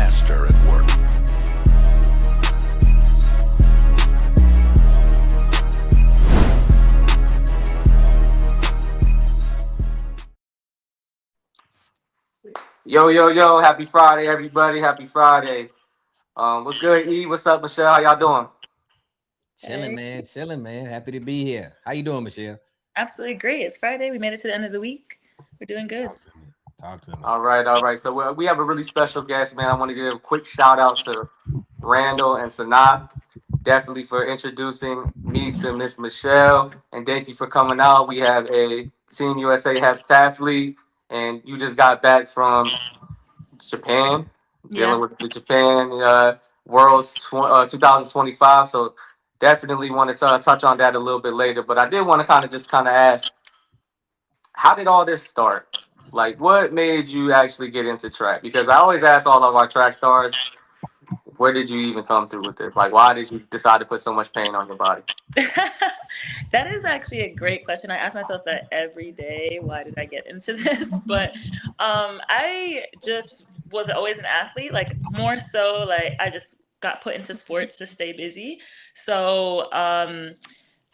master at work. Yo, yo, yo, happy Friday, everybody. Happy Friday. What's good, E? What's up, Michelle? How y'all doing? Chilling, Hey, man. Chilling, man. Happy to be here. How you doing, Michelle? absolutely great. It's Friday. We made it to the end of the week. We're doing good. Talk to me. Talk to me. All right, all right. So we have a really special guest, man. I want to give a quick shout out to Randall and Sanat, definitely for introducing me to Miss Michelle, and thank you for coming out. We have a Team USA Heptathlete, and you just got back from Japan, Yeah. dealing with the Japan Worlds 2025. So definitely wanted to touch on that a little bit later. But I did want to kind of ask, how did all this start? Like, what made you actually get into track? Because I always ask all of our track stars, where did you even come through with this? Like, why did you decide to put so much pain on your body? That is actually a great question. I ask myself that every day. Why did I get into this? But I just was always an athlete, like more so like I just got put into sports to stay busy. So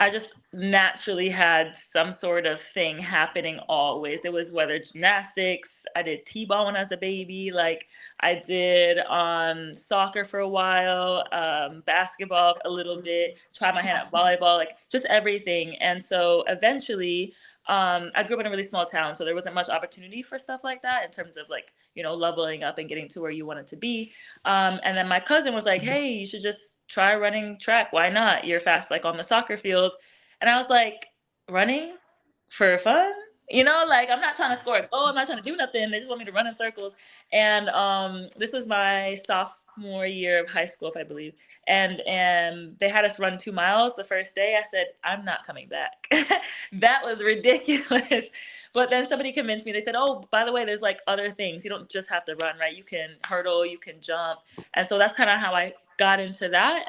I just naturally had some sort of thing happening always. It was whether gymnastics, I did t-ball when I was a baby, like I did soccer for a while, basketball a little bit, tried my hand at volleyball, like just everything. And so eventually, I grew up in a really small town, so there wasn't much opportunity for stuff like that in terms of like, leveling up and getting to where you wanted to be. And then my cousin was like, hey, you should just try running track. Why not? You're fast like on the soccer field. And I was like, running for fun? Like I'm not trying to score a goal. I'm not trying to do nothing. They just want me to run in circles. And this was my sophomore year of high school, if I believe. And they had us run 2 miles the first day. I said, I'm not coming back. That was ridiculous. But then somebody convinced me. They said, oh, by the way, there's like other things. You don't just have to run, right? You can hurdle, you can jump. And so that's kind of how I got into that,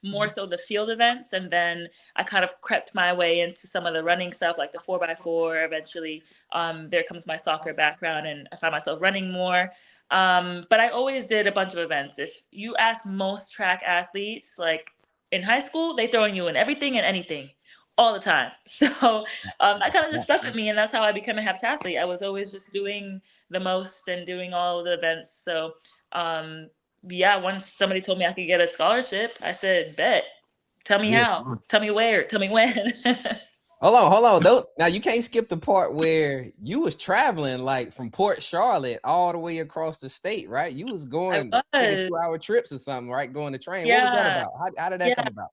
more so the field events. And then I kind of crept my way into some of the running stuff, like the 4x4. Eventually, there comes my soccer background, and I found myself running more. But I always did a bunch of events. If you ask most track athletes, like in high school, they throwing you in everything and anything all the time. So that kind of just stuck with me, and that's how I became a heptathlete. I was always just doing the most and doing all of the events. So um, yeah, once somebody told me I could get a scholarship, I said, bet. Tell me Yeah. how. Tell me where. Tell me when. Hold on. Don't now you can't skip the part where you was traveling like from Port Charlotte all the way across the state, right? You was I going taking was. 2-hour trips or something, right? Going to train. What was that Yeah. about? How did that Yeah. come about?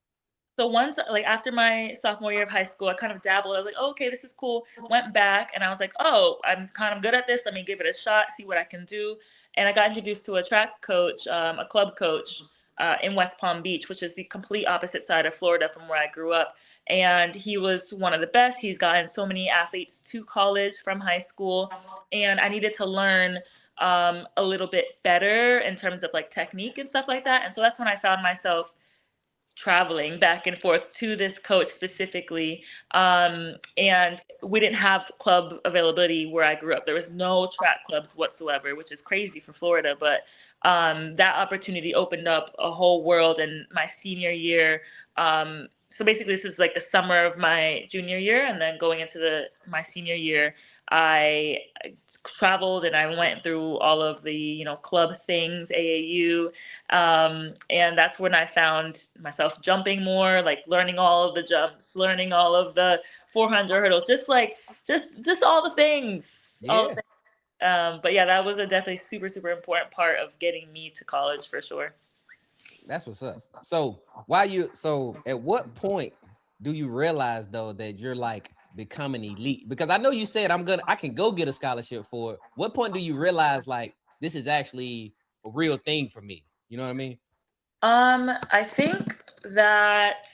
So once, like after my sophomore year of high school, I kind of dabbled. I was like, oh, okay, this is cool. Went back and I was like, oh, I'm kind of good at this. Let me give it a shot, see what I can do. And I got introduced to a track coach, a club coach in West Palm Beach, which is the complete opposite side of Florida from where I grew up. And he was one of the best. He's gotten so many athletes to college from high school. And I needed to learn a little bit better in terms of like technique and stuff like that. And so that's when I found myself traveling back and forth to this coach specifically. And we didn't have club availability where I grew up. There was no track clubs whatsoever, which is crazy for Florida. But that opportunity opened up a whole world in my senior year. So basically, this is like the summer of my junior year, and then going into my senior year, I traveled and I went through all of the club things, AAU, and that's when I found myself jumping more, like learning all of the jumps, learning all of the 400 hurdles, just like just all the things, all the Yeah, things. But yeah, that was a definitely super super important part of getting me to college for sure. that's what's up. So at what point do you realize though that you're like becoming elite? Because I know you said I can go get a scholarship for it. What point do you realize like this is actually a real thing for me? You know what I mean? I think that,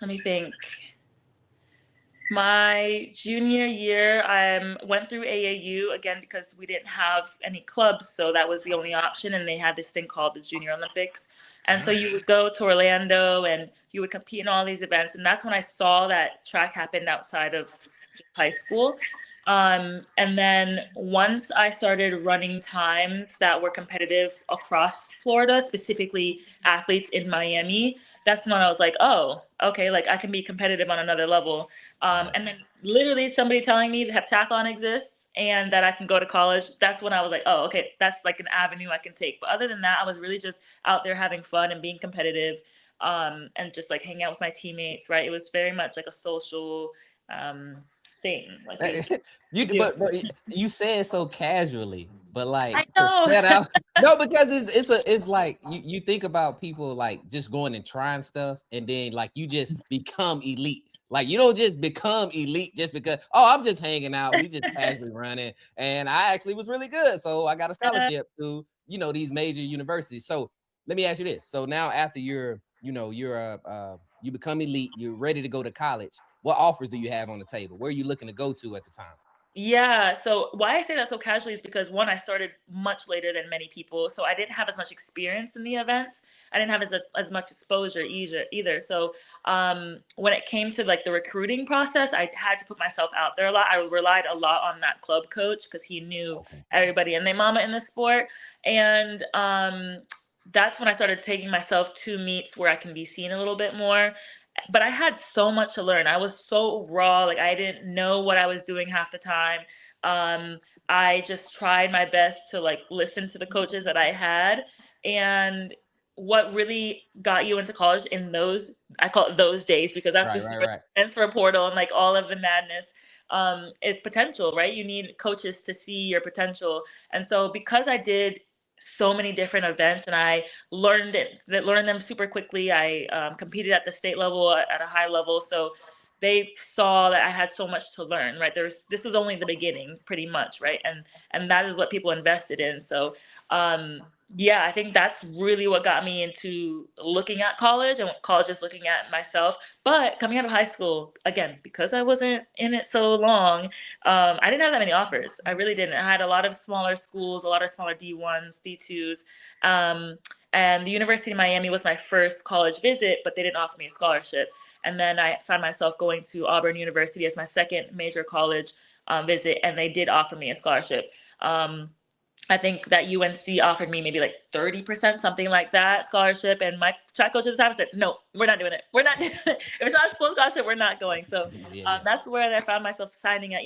let me think. My junior year, I went through AAU again because we didn't have any clubs, so that was the only option. And they had this thing called the Junior Olympics, and so Mhm. you would go to Orlando and you would compete in all these events. And that's when I saw that track happened outside of high school. And then once I started running times that were competitive across Florida, specifically athletes in Miami, that's when I was like, oh, okay, like I can be competitive on another level. Right. And then literally somebody telling me that heptathlon exists and that I can go to college, that's when I was like, oh, okay, that's like an avenue I can take. But other than that, I was really just out there having fun and being competitive, and just like hanging out with my teammates, right? It was very much like a social um, thing. Like it was You do. but you say it so casually, but I like to know. set out no, because it's like you think about people like just going and trying stuff and then like you just become elite. Like you don't just become elite just because I'm just hanging out. We just casually running, and I actually was really good, so I got a scholarship to these major universities. So let me ask you this: so now after you become elite, you're ready to go to college. What offers do you have on the table? Where are you looking to go to at the time? Yeah, so why I say that so casually is because one, I started much later than many people, so I didn't have as much experience in the events. I didn't have as much exposure either. So when it came to like the recruiting process, I had to put myself out there a lot. I relied a lot on that club coach because he knew Okay. everybody and their mama in the sport, and that's when I started taking myself to meets where I can be seen a little bit more. But I had so much to learn. I was so raw, like I didn't know what I was doing half the time. Um, I just tried my best to like listen to the coaches that I had. And what really got you into college in those, I call it those days because that's Right, right, before right. the transfer portal and like all of the madness, is potential, right? You need coaches to see your potential. And so because I did so many different events and I learned them super quickly. I competed at the state level at a high level, so they saw that I had so much to learn. Right, this was only the beginning, pretty much, right, and that is what people invested in. So, yeah, I think that's really what got me into looking at college and what college is looking at myself. But coming out of high school, again, because I wasn't in it so long, I didn't have that many offers. I really didn't. I had a lot of smaller schools, a lot of smaller D1s, D2s. Um, and the University of Miami was my first college visit, but they didn't offer me a scholarship. And then I found myself going to Auburn University as my second major college visit, and they did offer me a scholarship. Um, I think that UNC offered me maybe like 30%, something like that, scholarship. And my track coach at the time said, no, we're not doing it. We're not doing it. If it's not a full scholarship, we're not going. So Yeah, yeah. that's where I found myself signing at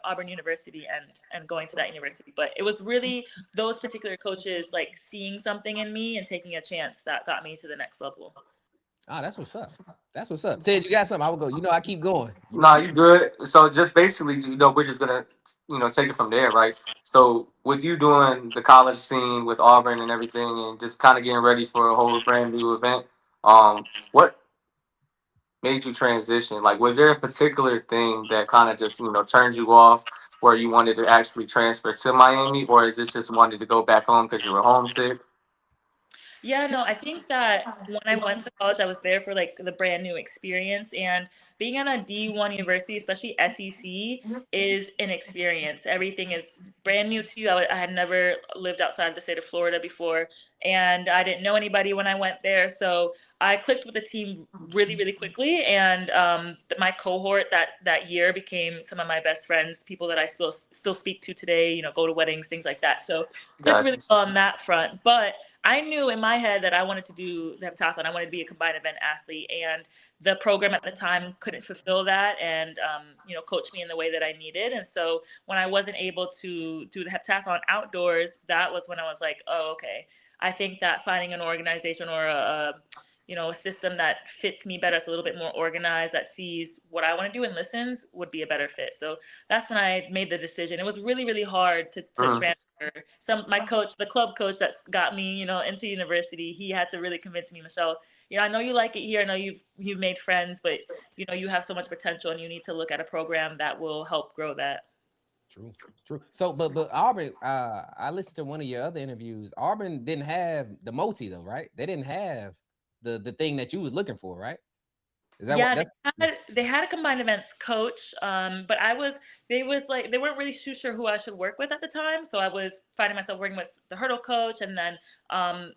Auburn University and going to that university. But it was really those particular coaches like seeing something in me and taking a chance that got me to the next level. Oh, that's what's up. That's what's up. Ted, you got something? I will go. I keep going. No, you good. So just basically, we're just gonna, take it from there, right? So with you doing the college scene with Auburn and everything, and just kind of getting ready for a whole brand new event, what made you transition? Like, was there a particular thing that kind of just, turned you off, where you wanted to actually transfer to Miami, or is this just wanted to go back home because you were homesick? Yeah, no, I think that when I went to college, I was there for like the brand new experience. And being at a D1 university, especially SEC, is an experience. Everything is brand new to you. I had never lived outside the state of Florida before, and I didn't know anybody when I went there. So I clicked with the team really, really quickly. And my cohort that year became some of my best friends, people that I still speak to today, go to weddings, things like that. So clicked really Gotcha. well on that front. But I knew in my head that I wanted to do the heptathlon. I wanted to be a combined event athlete, and the program at the time couldn't fulfill that, and coach me in the way that I needed. And so when I wasn't able to do the heptathlon outdoors, that was when I was like, oh, okay. I think that finding an organization or a system that fits me better, it's a little bit more organized, that sees what I want to do and listens, would be a better fit. So that's when I made the decision. It was really, really hard to Mhm. transfer. My coach, the club coach that got me, into university, he had to really convince me, Michelle, I know you like it here. I know you've made friends, but you have so much potential, and you need to look at a program that will help grow that. True, true. So, but Auburn, I listened to one of your other interviews. Auburn didn't have the multi though, right? They didn't have the thing that you was looking for, right? Is that what Yeah, that's? they had a combined events coach, but they weren't really too sure who I should work with at the time. So I was finding myself working with the hurdle coach and then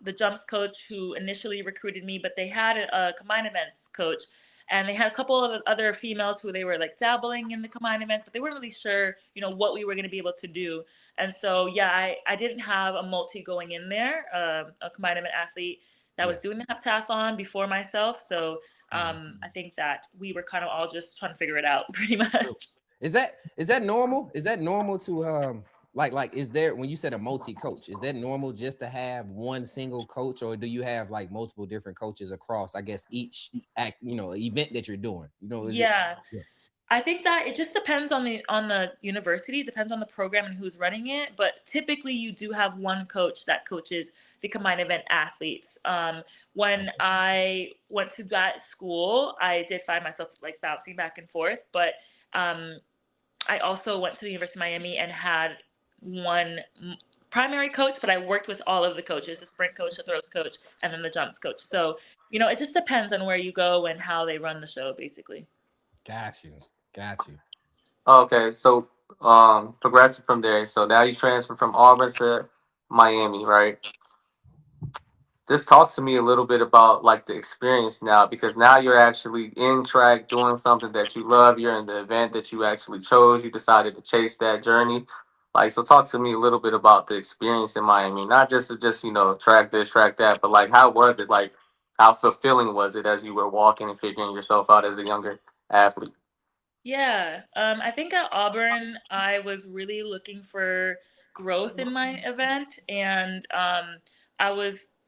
the jumps coach who initially recruited me, but they had a combined events coach. and they had a couple of other females who they were like dabbling in the combined events, but they weren't really sure, what we were going to be able to do. And so, yeah, I didn't have a multi going in there, a combined event athlete that was doing the heptathlon before myself. So I think that we were kind of all just trying to figure it out pretty much. Is that normal? Is that normal to like is there, when you said a multi coach, is that normal just to have one single coach, or do you have like multiple different coaches across, I guess, each event that you're doing? Is it? Yeah. Yeah. I think that it just depends on the university, it depends on the program and who's running it. But typically, you do have one coach that coaches the combined event athletes. When I went to that school, I did find myself like bouncing back and forth. But I also went to the University of Miami and had one primary coach, but I worked with all of the coaches: the sprint coach, the throws coach, and then the jumps coach. So it just depends on where you go and how they run the show, basically. Got you. Got you. Okay, so progressing from there. So now you transfer from Auburn to Miami, right? Just talk to me a little bit about like the experience now, because now you're actually in track doing something that you love. You're in the event that you actually chose. You decided to chase that journey. Like, so talk to me a little bit about the experience in Miami, not just track this, track that, but like how was it? Like, how fulfilling was it as you were walking and figuring yourself out as a younger athlete? Yeah, I think at Auburn, I was really looking for growth in my event, and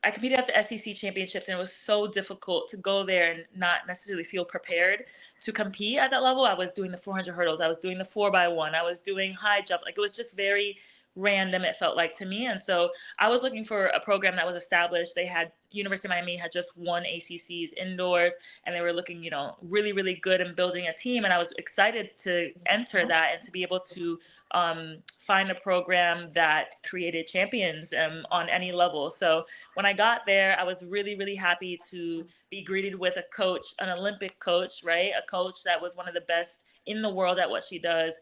I competed at the SEC championships, and it was so difficult to go there and not necessarily feel prepared to compete at that level. I was doing the 400 hurdles, I was doing the 4x1, I was doing high jump. Like, it was just very random, it felt like to me. And so I was looking for a program that was established. They had University of Miami had just won ACCs indoors, and they were looking, really, really good and building a team. And I was excited to enter that and to be able to find a program that created champions on any level. So when I got there, I was really, really happy to be greeted with a coach, an Olympic coach, right? A coach that was one of the best in the world at what she does.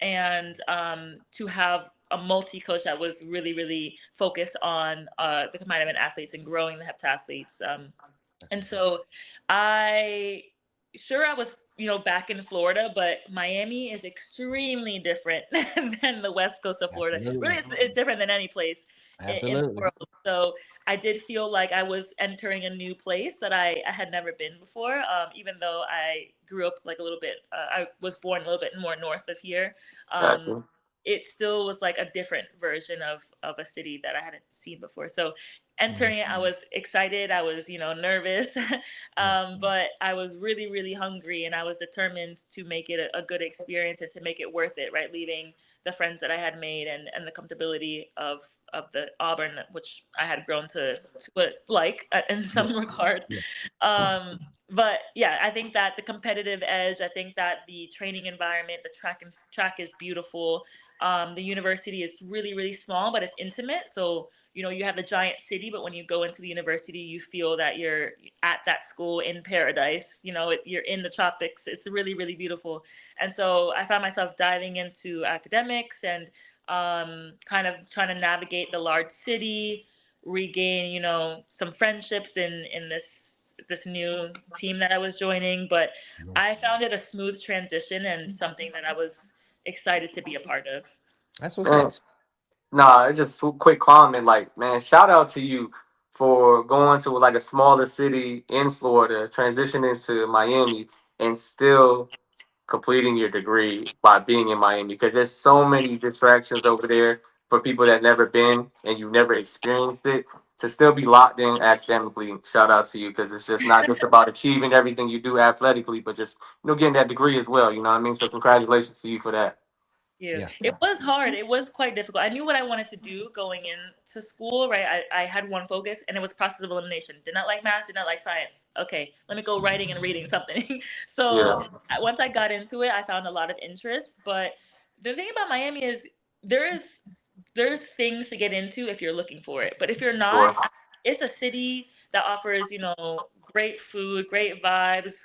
And to have a multi coach that was really, really focused on the combined event athletes and growing the heptathletes. And so I was, back in Florida, but Miami is extremely different than the west coast of Florida. Absolutely. Really, it's different than any place in the Absolutely. world. So I did feel like I was entering a new place that I had never been before. Even though I grew up like a little bit, I was born a little bit more north of here. Um, Gotcha. it still was like a different version of a city that I hadn't seen before. So entering it, I was excited. I was, nervous, but I was really, really hungry, and I was determined to make it a good experience and to make it worth it. Right, leaving the friends that I had made and the comfortability of the Auburn, which I had grown to like in some regard. Yeah. But yeah, I think that the competitive edge, I think that the training environment, the track is beautiful. The university is really, really small, but it's intimate. So, you have the giant city, but when you go into the university, you feel that you're at that school in paradise. You're in the tropics. It's really, really beautiful. And so I found myself diving into academics and kind of trying to navigate the large city, regain, some friendships in this new team that I was joining. But I found it a smooth transition and something that I was excited to be a part of. That's what's Man, up. nah, it's just a quick comment. Like, man, shout out to you for going to like a smaller city in Florida, transitioning to Miami, and still completing your degree by being in Miami. Because there's so many distractions over there for people that never been and you've never experienced it. To still be locked in academically, shout out to you, because it's just not just about achieving everything you do athletically, but just getting that degree as well. You know what I mean? So congratulations to you for that. Yeah, Yeah. it was hard. It was quite difficult. I knew what I wanted to do going into school, right? I had one focus, and it was process of elimination. Did not like math, did not like science. Okay, let me go writing and reading something. So Yeah, once I got into it, I found a lot of interest. But the thing about Miami is there is there's things to get into if you're looking for it. But if you're not, sure. it's a city that offers, great food, great vibes,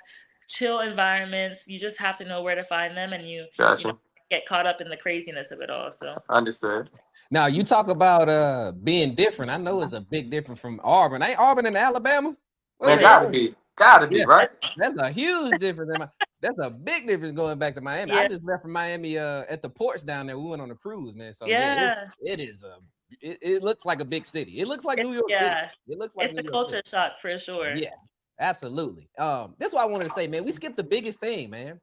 chill environments. You just have to know where to find them, and you know Gotcha. get caught up in the craziness of it all. So Understood. Now you talk about being different. I know it's a big difference from Auburn. Ain't Auburn in Alabama? Where's Man, that? gotta be. Gotta be, Yeah, right? that's a huge difference. That's a big difference going back to Miami. I Yeah. just left from Miami at the ports down there. We went on a cruise, man. So yeah, Yeah. it is it looks like a big city. It looks like New York City. Yeah. It looks like It's New a York City. culture shock for sure. Yeah, absolutely. That's why I wanted to say, man, we skipped the biggest thing, man.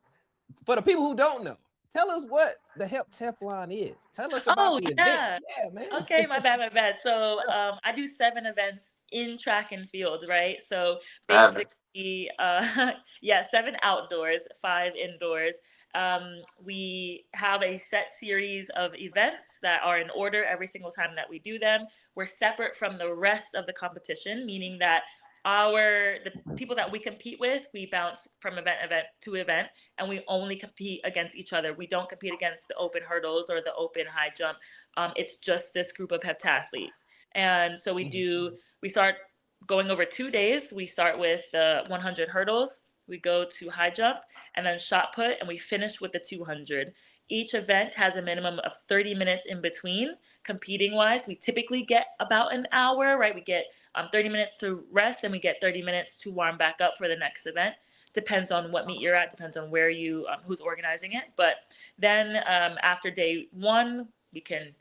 For the people who don't know, tell us what the Heptathlon is. Tell us about Oh, the event. yeah. Yeah, man. Okay, my bad, my bad. So I do 7 events in track and field, right? So Seven. basically, yeah, 7 outdoors, 5 indoors. We have a set series of events that are in order every single time that we do them. We're separate from the rest of the competition, meaning that the people that we compete with, we bounce from event to event, and we only compete against each other. We don't compete against the open hurdles or the open high jump. It's just this group of heptathletes. And so we start going over 2 days. We start with the 100 hurdles, we go to high jump, and then shot put, and we finish with the 200. Each event has a minimum of 30 minutes in between. Competing wise, we typically get about an hour, right? We get 30 minutes to rest, and we get 30 minutes to warm back up for the next event. Depends on what meet you're at, depends on where who's organizing it. But then after day 1, we can,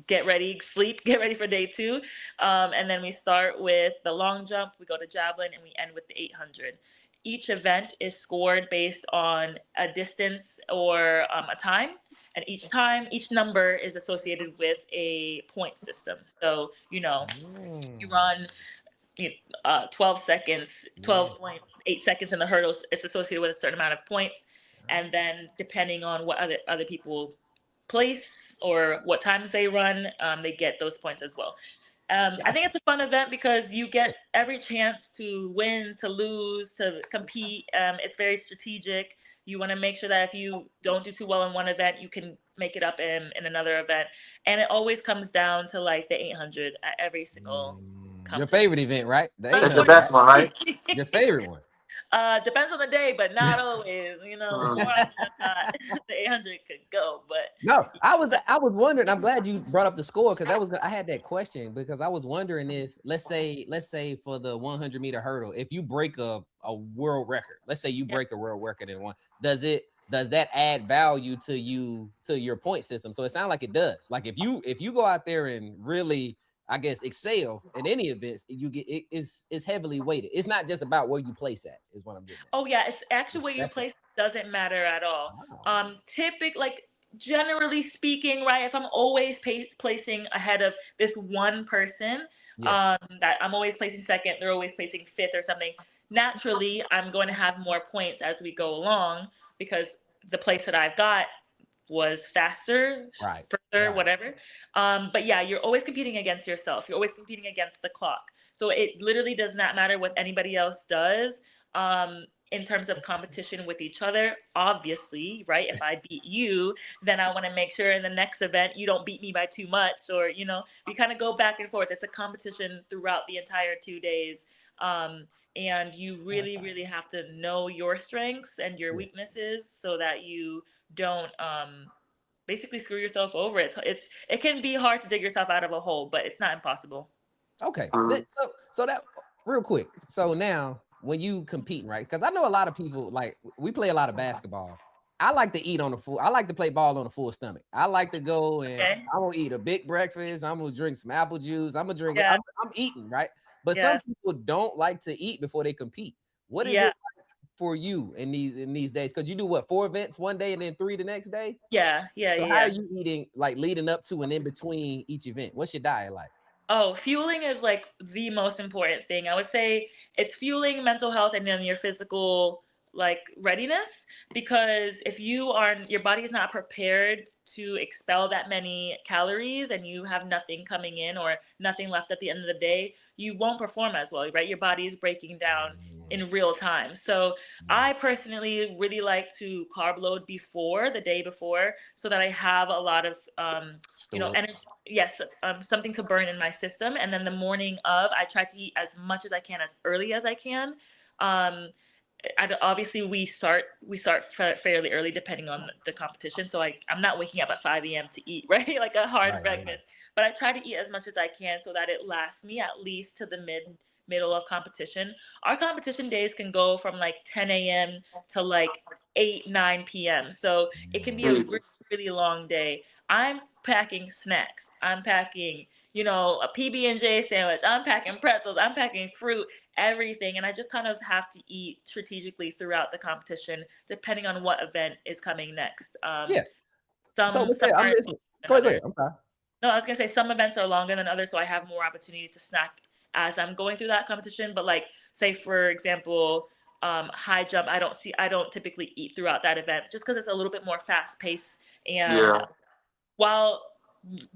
get ready, sleep, get ready for day 2. And then we start with the long jump, we go to javelin, and we end with the 800. Each event is scored based on a distance or a time. And each number is associated with a point system. So, you run 12 seconds, Yeah. 12.8 seconds in the hurdles, it's associated with a certain amount of points. And then depending on what other people place or what times they run, they get those points as well. I think it's a fun event because you get every chance to win, to lose, to compete. It's very strategic. You want to make sure that if you don't do too well in one event, you can make it up in another event. And it always comes down to like the 800 at every single Your competition. favorite event, right? The It's the 800, right? best one, right? Your favorite one. Depends on the day, but not always. More Mm. often than not, the 800 could go. But No, I was wondering. I'm glad you brought up the score because I had that question because I was wondering if let's say for the 100-meter hurdle, if you break a world record, let's say you break a world record in one, does that add value to your point system? So it sounds like it does. Like if you go out there and really, I guess, excel in any events, you get it's heavily weighted. It's not just about where you place at, is what I'm getting oh yeah, it's actually where at. you That's place doesn't matter at all. wow. Like generally speaking, right? If I'm always placing ahead of this one person, Yeah. that I'm always placing second, they're always placing fifth or something. Naturally, I'm going to have more points as we go along because the place that I've got was faster, Right. further, Right. whatever. But yeah, you're always competing against yourself. You're always competing against the clock. So it literally does not matter what anybody else does. In terms of competition with each other, obviously, right? If I beat you, then I want to make sure in the next event you don't beat me by too much, or we kind of go back and forth. It's a competition throughout the entire 2 days. And you That's really, right. really have to know your strengths and your Yeah. weaknesses so that you don't basically screw yourself over. It can be hard to dig yourself out of a hole, but it's not impossible. Okay. Mm. So that real quick. So now when you competing, right? Because I know a lot of people like we play a lot of basketball. I like to eat on the full. I like to play ball on a full stomach. I like to go and Okay. I'm gonna eat a big breakfast. I'm gonna drink some apple juice. I'm gonna drink. Yeah. I'm eating right. But some Yeah. people don't like to eat before they compete. What is Yeah. it for you in these days? Because you do what 4 events one day and then 3 the next day. Yeah. Yeah. So how are Yeah. you eating like leading up to and in between each event? What's your diet like? Oh, fueling is like the most important thing. I would say it's fueling mental health and then your physical like readiness, because if your body is not prepared to expel that many calories and you have nothing coming in or nothing left at the end of the day, you won't perform as well, right? Your body is breaking down in real time. So I personally really like to carb load before the day before so that I have a lot of Store. energy. Yes, something to burn in my system, and then the morning of, I try to eat as much as I can as early as I can. Um, Obviously we start fairly early depending on the competition. So I'm not waking up at 5 a.m. to eat, right? Like a hard Right. breakfast. But I try to eat as much as I can so that it lasts me at least to the middle of competition. Our competition days can go from like 10 a.m. to like 8, 9 p.m. So it can be a really, Jesus. really long day. I'm packing snacks. I'm packing, a PB&J sandwich. I'm packing pretzels. I'm packing fruit, everything. And I just kind of have to eat strategically throughout the competition, depending on what event is coming next. Yeah. So Some with that, I'm are listening. than Go others. ahead. I'm sorry. No, I was gonna say some events are longer than others, so I have more opportunity to snack as I'm going through that competition. But like, say for example, high jump, I don't typically eat throughout that event just because it's a little bit more fast paced. And Yeah. while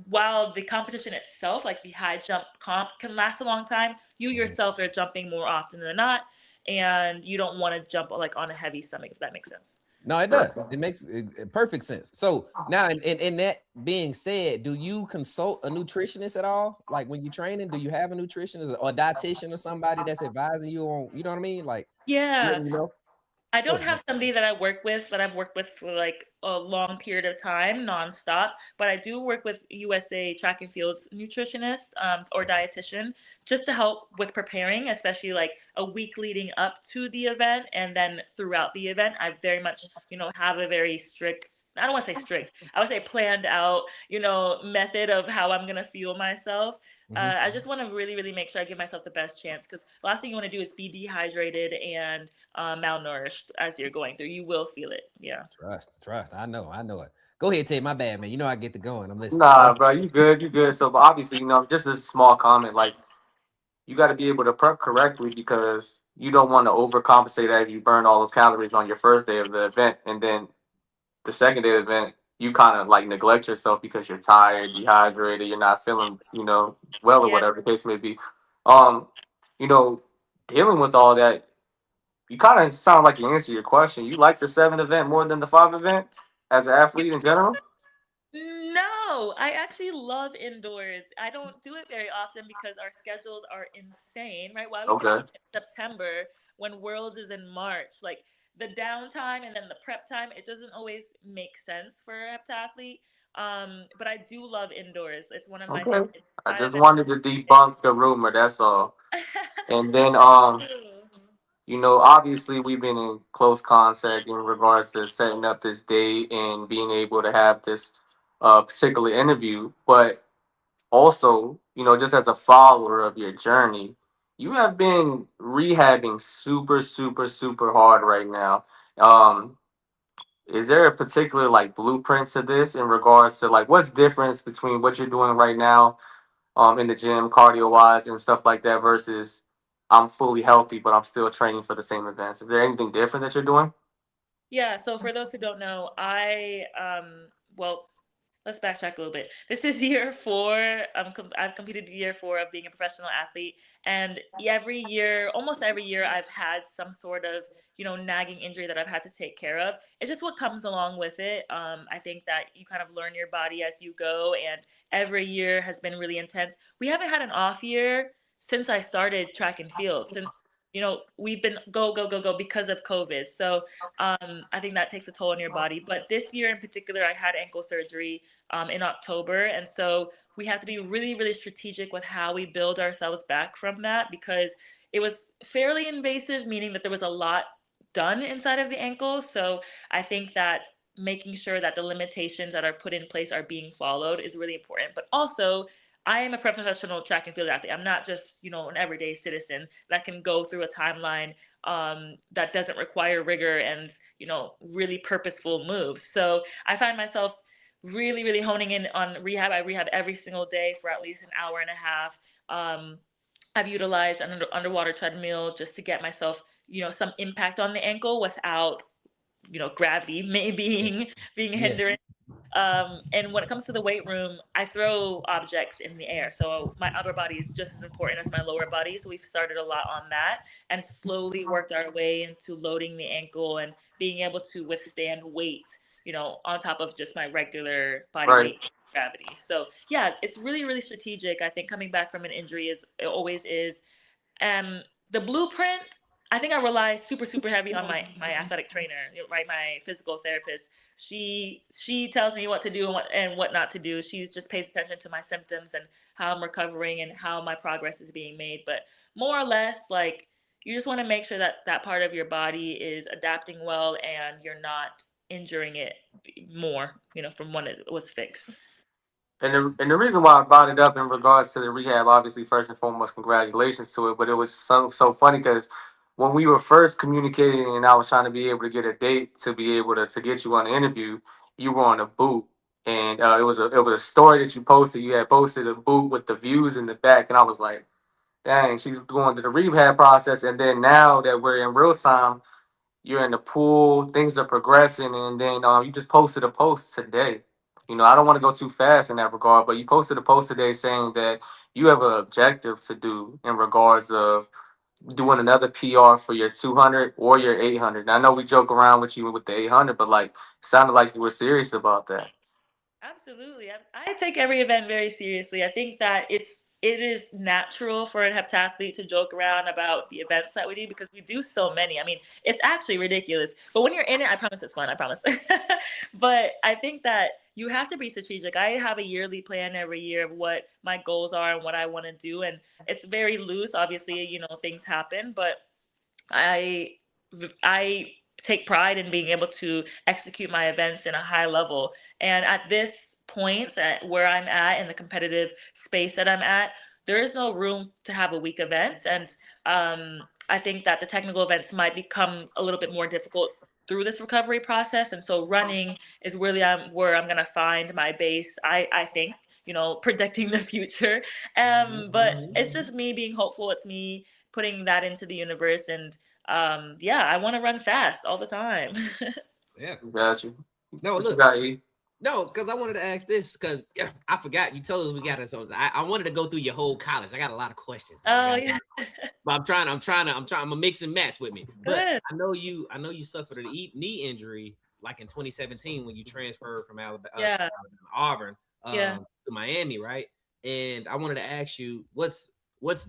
while the competition itself, like the high jump comp, can last a long time, you Mhm. yourself are jumping more often than not, and you don't want to jump like on a heavy stomach if that makes sense. No, it does. It makes perfect sense. So now, in that being said, do you consult a nutritionist at all? Like when you're training, do you have a nutritionist or a dietitian or somebody that's advising you on, you know what I mean? Like Yeah, letting you know. I Go don't ahead. have somebody that I've worked with for like a long period of time, nonstop. But I do work with USA track and field nutritionist or dietitian just to help with preparing, especially like a week leading up to the event and then throughout the event. I very much, have a very strict. I don't want to say strict. I would say planned out, method of how I'm gonna fuel myself. Mhm. I just want to really, really make sure I give myself the best chance because the last thing you want to do is be dehydrated and malnourished as you're going through. You will feel it. Yeah. Trust. I know it. Go ahead, Ted. My bad, man. You know I get to going. I'm listening. Nah, bro, you good, you good. So, but obviously, just a small comment, like you got to be able to prep correctly because you don't want to overcompensate as you burn all those calories on your first day of the event, and then the second day of the event, you kind of like neglect yourself because you're tired, dehydrated, you're not feeling, well or Yeah. whatever the case may be. Um, you know, dealing with all that, you kind of sound like you answered your question. You like the 7 event more than the 5 event as an athlete in general? No, I actually love indoors. I don't do it very often because our schedules are insane, right? Why would you Okay. compete in September when Worlds is in March? Like the downtime and then the prep time, it doesn't always make sense for a heptathlete. But I do love indoors. It's one of my Okay. favorite I five just events. wanted to debunk the rumor. That's all. And then, Thank you. obviously we've been in close contact in regards to setting up this date and being able to have this particular interview. But also, just as a follower of your journey, you have been rehabbing super, super, super hard right now. Um, is there a particular like blueprint to this in regards to like what's difference between what you're doing right now in the gym, cardio wise and stuff like that versus I'm fully healthy but I'm still training for the same events. Is there anything different that you're doing? Yeah, so for those who don't know, well, let's backtrack a little bit. This is year four. I've completed year four of being a professional athlete, and every year, almost every year, I've had some sort of nagging injury that I've had to take care of. It's just what comes along with it. I think that you kind of learn your body as you go, and every year has been really intense. We haven't had an off year since I started track and field. Since we've been go go go go because of COVID. So I think that takes a toll on your body. But this year in particular, I had ankle surgery in October. And so we have to be really, really strategic with how we build ourselves back from that because it was fairly invasive, meaning that there was a lot done inside of the ankle. So I think that making sure that the limitations that are put in place are being followed is really important. But also, I am a professional track and field athlete. I'm not just, an everyday citizen that can go through a timeline that doesn't require rigor and, really purposeful moves. So I find myself really, really honing in on rehab. I rehab every single day for at least an hour and a half. Um, I've utilized an underwater treadmill just to get myself, some impact on the ankle without, gravity Yeah. being a Yeah. hindrance. And when it comes to the weight room, I throw objects in the air. So my upper body is just as important as my lower body. So we've started a lot on that and slowly worked our way into loading the ankle and being able to withstand weight, on top of just my regular body Right. weight gravity. So yeah, it's really, really strategic. I think coming back from an injury is it always is. The blueprint. I think I rely super heavy on my athletic trainer, right? My physical therapist. She tells me what to do and what not to do. She just pays attention to my symptoms and how I'm recovering and how my progress is being made. But more or less, like, you just want to make sure that that part of your body is adapting well and you're not injuring it more, from when it was fixed. And the reason why I brought it up in regards to the rehab, obviously, first and foremost, congratulations to it. But it was so funny because when we were first communicating, and I was trying to be able to get a date to be able to get you on the interview, you were on a boot, and it was a story that you posted. You had posted a boot with the views in the back, and I was like, dang, she's going through the rehab process. And then now that we're in real time, you're in the pool, things are progressing, and then you just posted a post today. I don't want to go too fast in that regard, but you posted a post today saying that you have an objective to do in regards of doing another PR for your 200 or your 800. Now, I know we joke around with you with the 800, but like, it sounded like you were serious about that. Absolutely. I take every event very seriously. I think that it is natural for a heptathlete to joke around about the events that we do because we do so many. I mean, it's actually ridiculous. But when you're in it, I promise it's fun. I promise. But I think that you have to be strategic. I have a yearly plan every year of what my goals are and what I want to do. And it's very loose. Obviously, things happen, but I I take pride in being able to execute my events in a high level. And at this point, at where I'm at in the competitive space that I'm at, there is no room to have a weak event. And I think that the technical events might become a little bit more difficult through this recovery process. And so running is really where I'm going to find my base, I think. Predicting the future. But it's just me being hopeful. It's me putting that into the universe. And yeah, I want to run fast all the time. Yeah. Got you. No, What you look. got, E? No, because I wanted to ask this because yeah, I forgot you told us we got it. So I wanted to go through your whole college. I got a lot of questions though. Oh yeah. But I'm a mix and match with me. But Good. I know you suffered a knee injury like in 2017 when you transferred from Yeah. Auburn Yeah. to Miami, right? And I wanted to ask you what's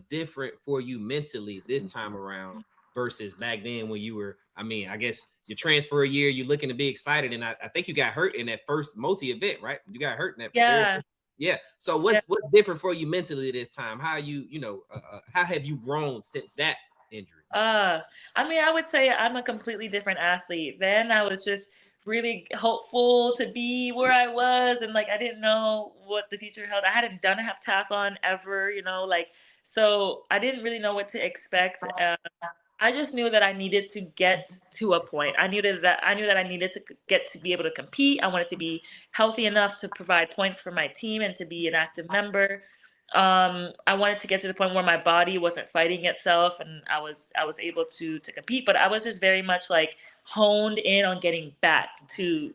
different for you mentally this time around versus back then when you were, I mean, I guess you transfer a year, you're looking to be excited. And I think you got hurt in that first multi event, right? You got hurt in that very Yeah. yeah. So Yeah. what's different for you mentally this time? How how have you grown since that injury? Uh, I mean, I would say I'm a completely different athlete. Then I was just really hopeful to be where I was, and like I didn't know what the future held. I hadn't done a heptathlon ever, like, so I didn't really know what to expect. I just knew that I needed to get to a point. I knew that I needed to get to be able to compete. I wanted to be healthy enough to provide points for my team and to be an active member. I wanted to get to the point where my body wasn't fighting itself and I was able to compete. But I was just very much like honed in on getting back to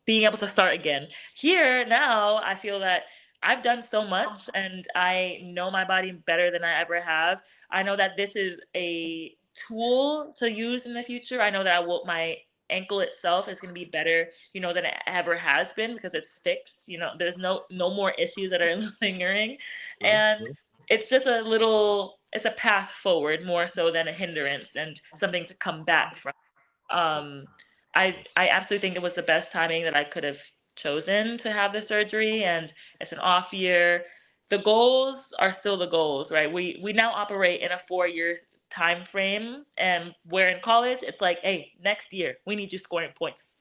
being able to start again. Here now, I feel that I've done so much and I know my body better than I ever have. I know that this is a tool to use in the future. I know that my ankle itself is going to be better, than it ever has been because it's fixed. There's no more issues that are lingering, and Mhm. it's a path forward more so than a hindrance and something to come back from. Um, I absolutely think it was the best timing that I could have chosen to have the surgery, and it's an off year. The goals are still the goals, right? We now operate in a 4 years time frame, and where in college it's like, hey, next year we need you scoring points,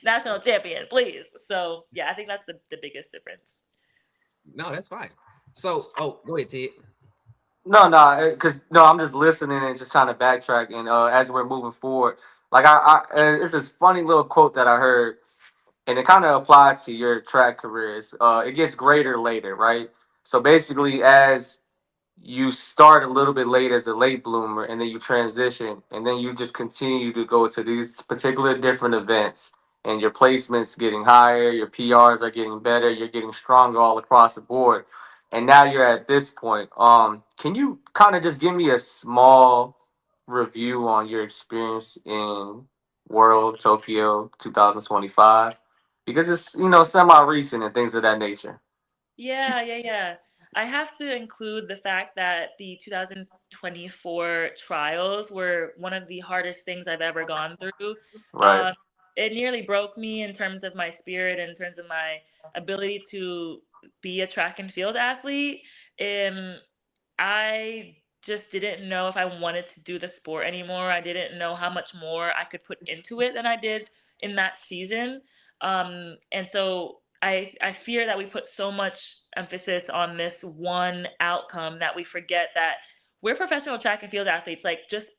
national champion, please. So yeah, I think that's the biggest difference. No, that's fine. So, oh, go ahead, Ted. No, because no, I'm just listening and just trying to backtrack. And as we're moving forward, like it's this funny little quote that I heard, and it kind of applies to your track careers. It gets greater later, right? So basically, as you start a little bit late as a late bloomer, and then you transition, and then you just continue to go to these particular different events, and your placements getting higher, your PRs are getting better, you're getting stronger all across the board, and now you're at this point. Can you kind of just give me a small review on your experience in World Tokyo 2025? Because it's semi recent and things of that nature. Yeah, yeah, yeah. I have to include the fact that the 2024 trials were one of the hardest things I've ever gone through. Right. Um, it nearly broke me in terms of my spirit, in terms of my ability to be a track and field athlete. Um, I just didn't know if I wanted to do the sport anymore. I didn't know how much more I could put into it than I did in that season. And so I fear that we put so much emphasis on this one outcome that we forget that we're professional track and field athletes. Like just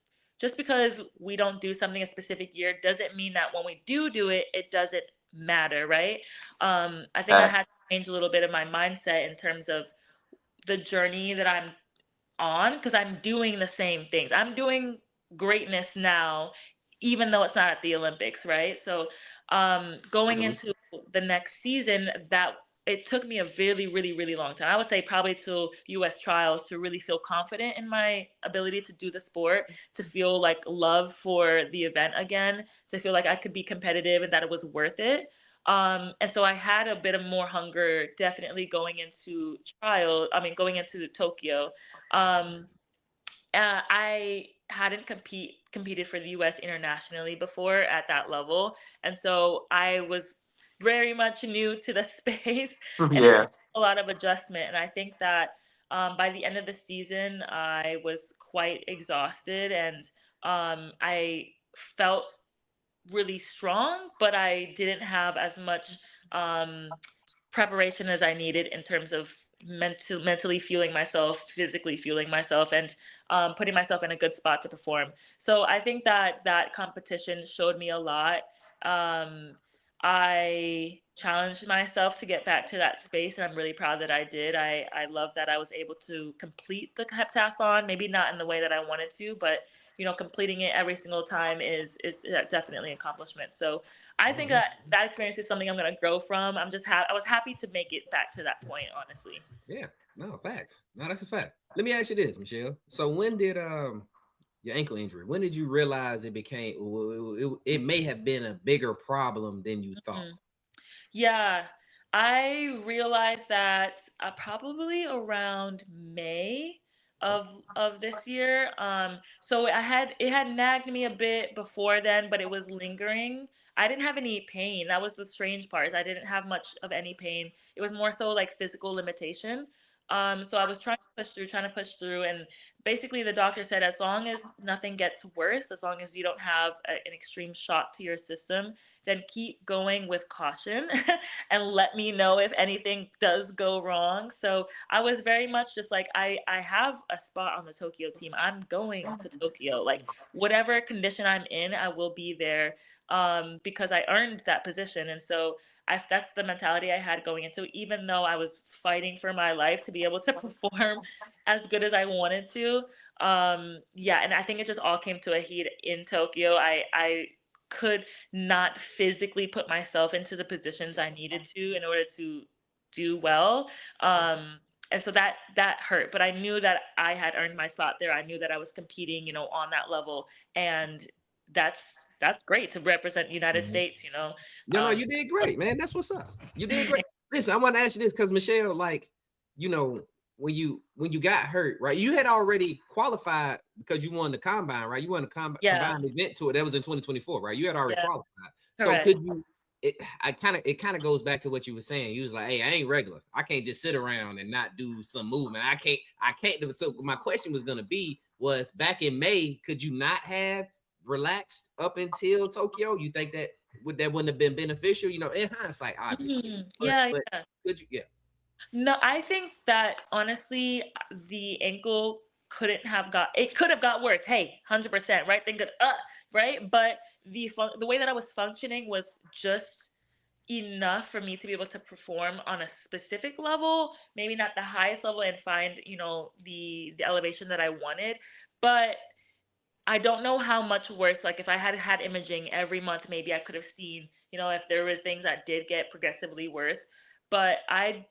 because we don't do something a specific year doesn't mean that when we do it, it doesn't matter, right? I think I That. had to change a little bit of my mindset in terms of the journey that I'm on because I'm doing the same things. I'm doing greatness now, even though it's not at the Olympics, right? So, going Mhm. into the next season, that it took me a really, really, really long time. I would say probably till U.S. trials to really feel confident in my ability to do the sport, to feel like love for the event again, to feel like I could be competitive and that it was worth it. And so I had a bit of more hunger definitely going into going into Tokyo. um, I hadn't competed for the U.S. internationally before at that level, and so I was very much new to the space, and it Yeah. took a lot of adjustment. And I think that by the end of the season, I was quite exhausted, and I felt really strong, but I didn't have as much um, preparation as I needed in terms of mentally fueling myself, physically fueling myself, and putting myself in a good spot to perform. So I think that that competition showed me a lot. Um, I challenged myself to get back to that space, and I'm really proud that I did. I love that I was able to complete the heptathlon, maybe not in the way that I wanted to, but completing it every single time is definitely an accomplishment. So I think Mhm. that that experience is something I'm going to grow from. I was happy to make it back to that point, honestly. Yeah, no facts. No, that's a fact. Let me ask you this, Michelle. So when did your ankle injury? When did you realize it became? It may have been a bigger problem than you thought. Mhm. Yeah, I realized that probably around May of this year. So it had nagged me a bit before then, but it was lingering. I didn't have any pain. That was the strange part. Is I didn't have much of any pain. It was more so like physical limitation. So I was trying to push through, and basically the doctor said as long as nothing gets worse, as long as you don't have an extreme shock to your system, then keep going with caution and let me know if anything does go wrong. So I was very much just like, I have a spot on the Tokyo team. I'm going to Tokyo. Like, whatever condition I'm in, I will be there because I earned that position. And so that's the mentality I had going into, even though I was fighting for my life to be able to perform as good as I wanted to. Yeah, and I think it just all came to a head in Tokyo. I could not physically put myself into the positions I needed to in order to do well. And so that hurt, but I knew that I had earned my spot there. I knew that I was competing, on that level, and that's great to represent United Mhm. States. No, no, you did great, man. That's what's up. You did great. Listen, I want to ask you this because Michelle, like, you know, when you got hurt, right? You had already qualified because you won the combine, right? You won the Yeah, combined event tour. That was in 2024, right? You had already yeah, qualified. So correct. could you? It kind of goes back to what you were saying. You was like, "Hey, I ain't regular. I can't just sit around and not do some movement. I can't do it." So my question was gonna be, was back in May, could you not have relaxed up until Tokyo? You think that wouldn't have been beneficial? In hindsight, obviously. But Yeah, but yeah. could you? Yeah. No, I think that honestly, the ankle could have got worse. Hey, 100%, right? Think right? But the way that I was functioning was just enough for me to be able to perform on a specific level, maybe not the highest level and find, the elevation that I wanted. But I don't know how much worse, like if I had had imaging every month, maybe I could have seen, if there was things that did get progressively worse. But I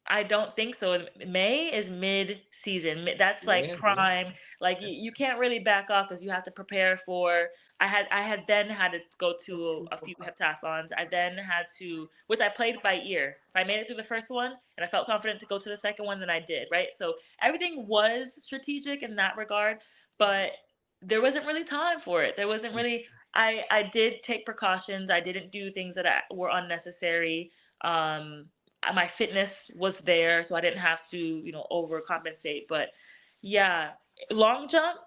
I don't think so. May is mid-season. That's like Yeah, yeah. prime. Like you can't really back off because you have to prepare for. I had then had to go to a few heptathlons. I then had to, which I played by ear. If I made it through the first one and I felt confident to go to the second one, then I did. Right. So everything was strategic in that regard, but there wasn't really time for it. There wasn't really. I did take precautions. I didn't do things that were unnecessary. Um, my fitness was there, so I didn't have to, overcompensate. But yeah, long jump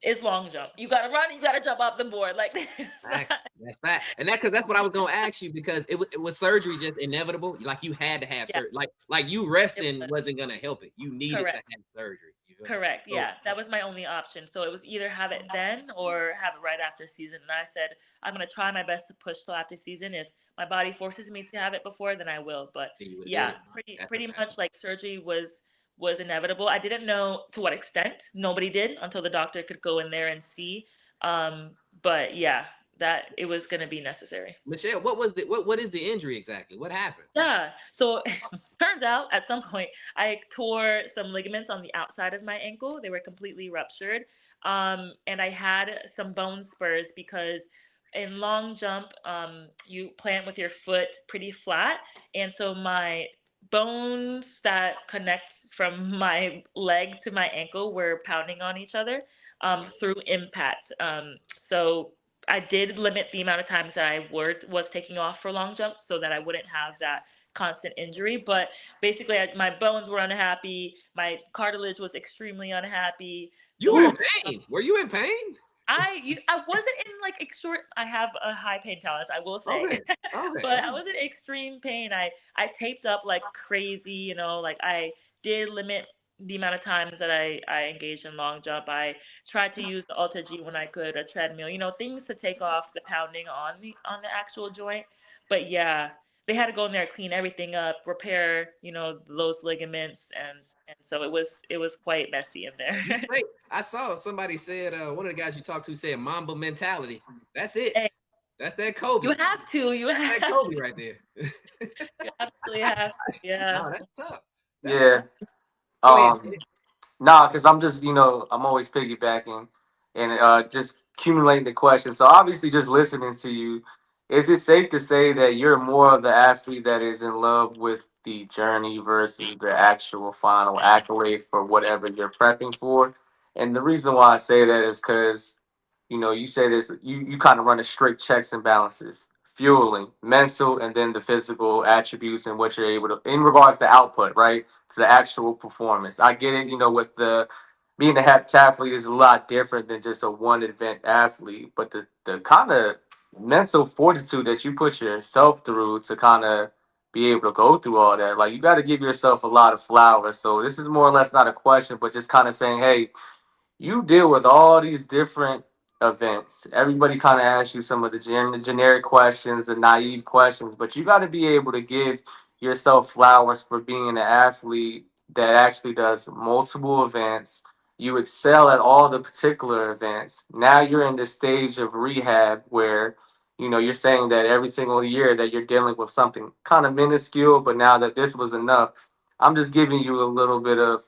is long jump. You gotta run, you gotta jump off the board. Like Facts. That's fact. And that because that's what I was gonna ask you because it was surgery just inevitable. Like you had to have yeah, surgery. Like you it resting was wasn't gonna help it. You needed to correct. have surgery. You feel me? Correct. So Yeah, that was my only option. So it was either have it then or have it right after season. And I said I'm gonna try my best to push till after season. If my body forces me to have it before, then I will. But then you would have did yeah, it. pretty That's a pretty fact. much like surgery was inevitable. I didn't know to what extent. Nobody did until the doctor could go in there and see. Um, but yeah, that it was gonna be necessary. Michelle, what is the injury exactly? What happened? Yeah. So turns out at some point I tore some ligaments on the outside of my ankle. They were completely ruptured. And I had some bone spurs because in long jump, you plant with your foot pretty flat. And so my bones that connect from my leg to my ankle were pounding on each other through impact. So I did limit the amount of times that was taking off for long jumps so that I wouldn't have that constant injury. But basically, my bones were unhappy. My cartilage was extremely unhappy. You were in Those pain. Were you in pain? I wasn't in like extreme. I have a high pain tolerance, I will say, Okay. Okay. but I was in extreme pain. I taped up like crazy. Like I did limit the amount of times that I engaged in long jump. I tried to use the Alta G when I could, a treadmill. Things to take off the pounding on the actual joint. But yeah, they had to go in there, clean everything up, repair those ligaments, and so it was quite messy in You there. say I saw somebody said one of the guys you talked to said Mamba mentality. That's it. Hey, That's that you Kobe. have to. You That's that have Kobe to. right there. You absolutely have to. No, Yeah. that's tough. That's Yeah. tough. Go ahead. Nah, because I'm just, I'm always piggybacking and just accumulating the questions. So obviously, just listening to you, is it safe to say that you're more of the athlete that is in love with the journey versus the actual final accolade for whatever you're prepping for? And the reason why I say that is because, you say this, you kind of run a strict checks and balances, fueling, mental, and then the physical attributes and what you're able to, in regards to output, right? To the actual performance. I get it, with the being a heptathlete is a lot different than just a one event athlete, but the kind of mental fortitude that you put yourself through to kind of be able to go through all that, like you got to give yourself a lot of flowers. So this is more or less not a question, but just kind of saying, hey, you deal with all these different events. Everybody kind of asks you some of the generic questions, the naive questions, but you got to be able to give yourself flowers for being an athlete that actually does multiple events. You excel at all the particular events. Now you're in this stage of rehab where you're saying that every single year that you're dealing with something kind of minuscule, but now that this was enough, I'm just giving you a little bit of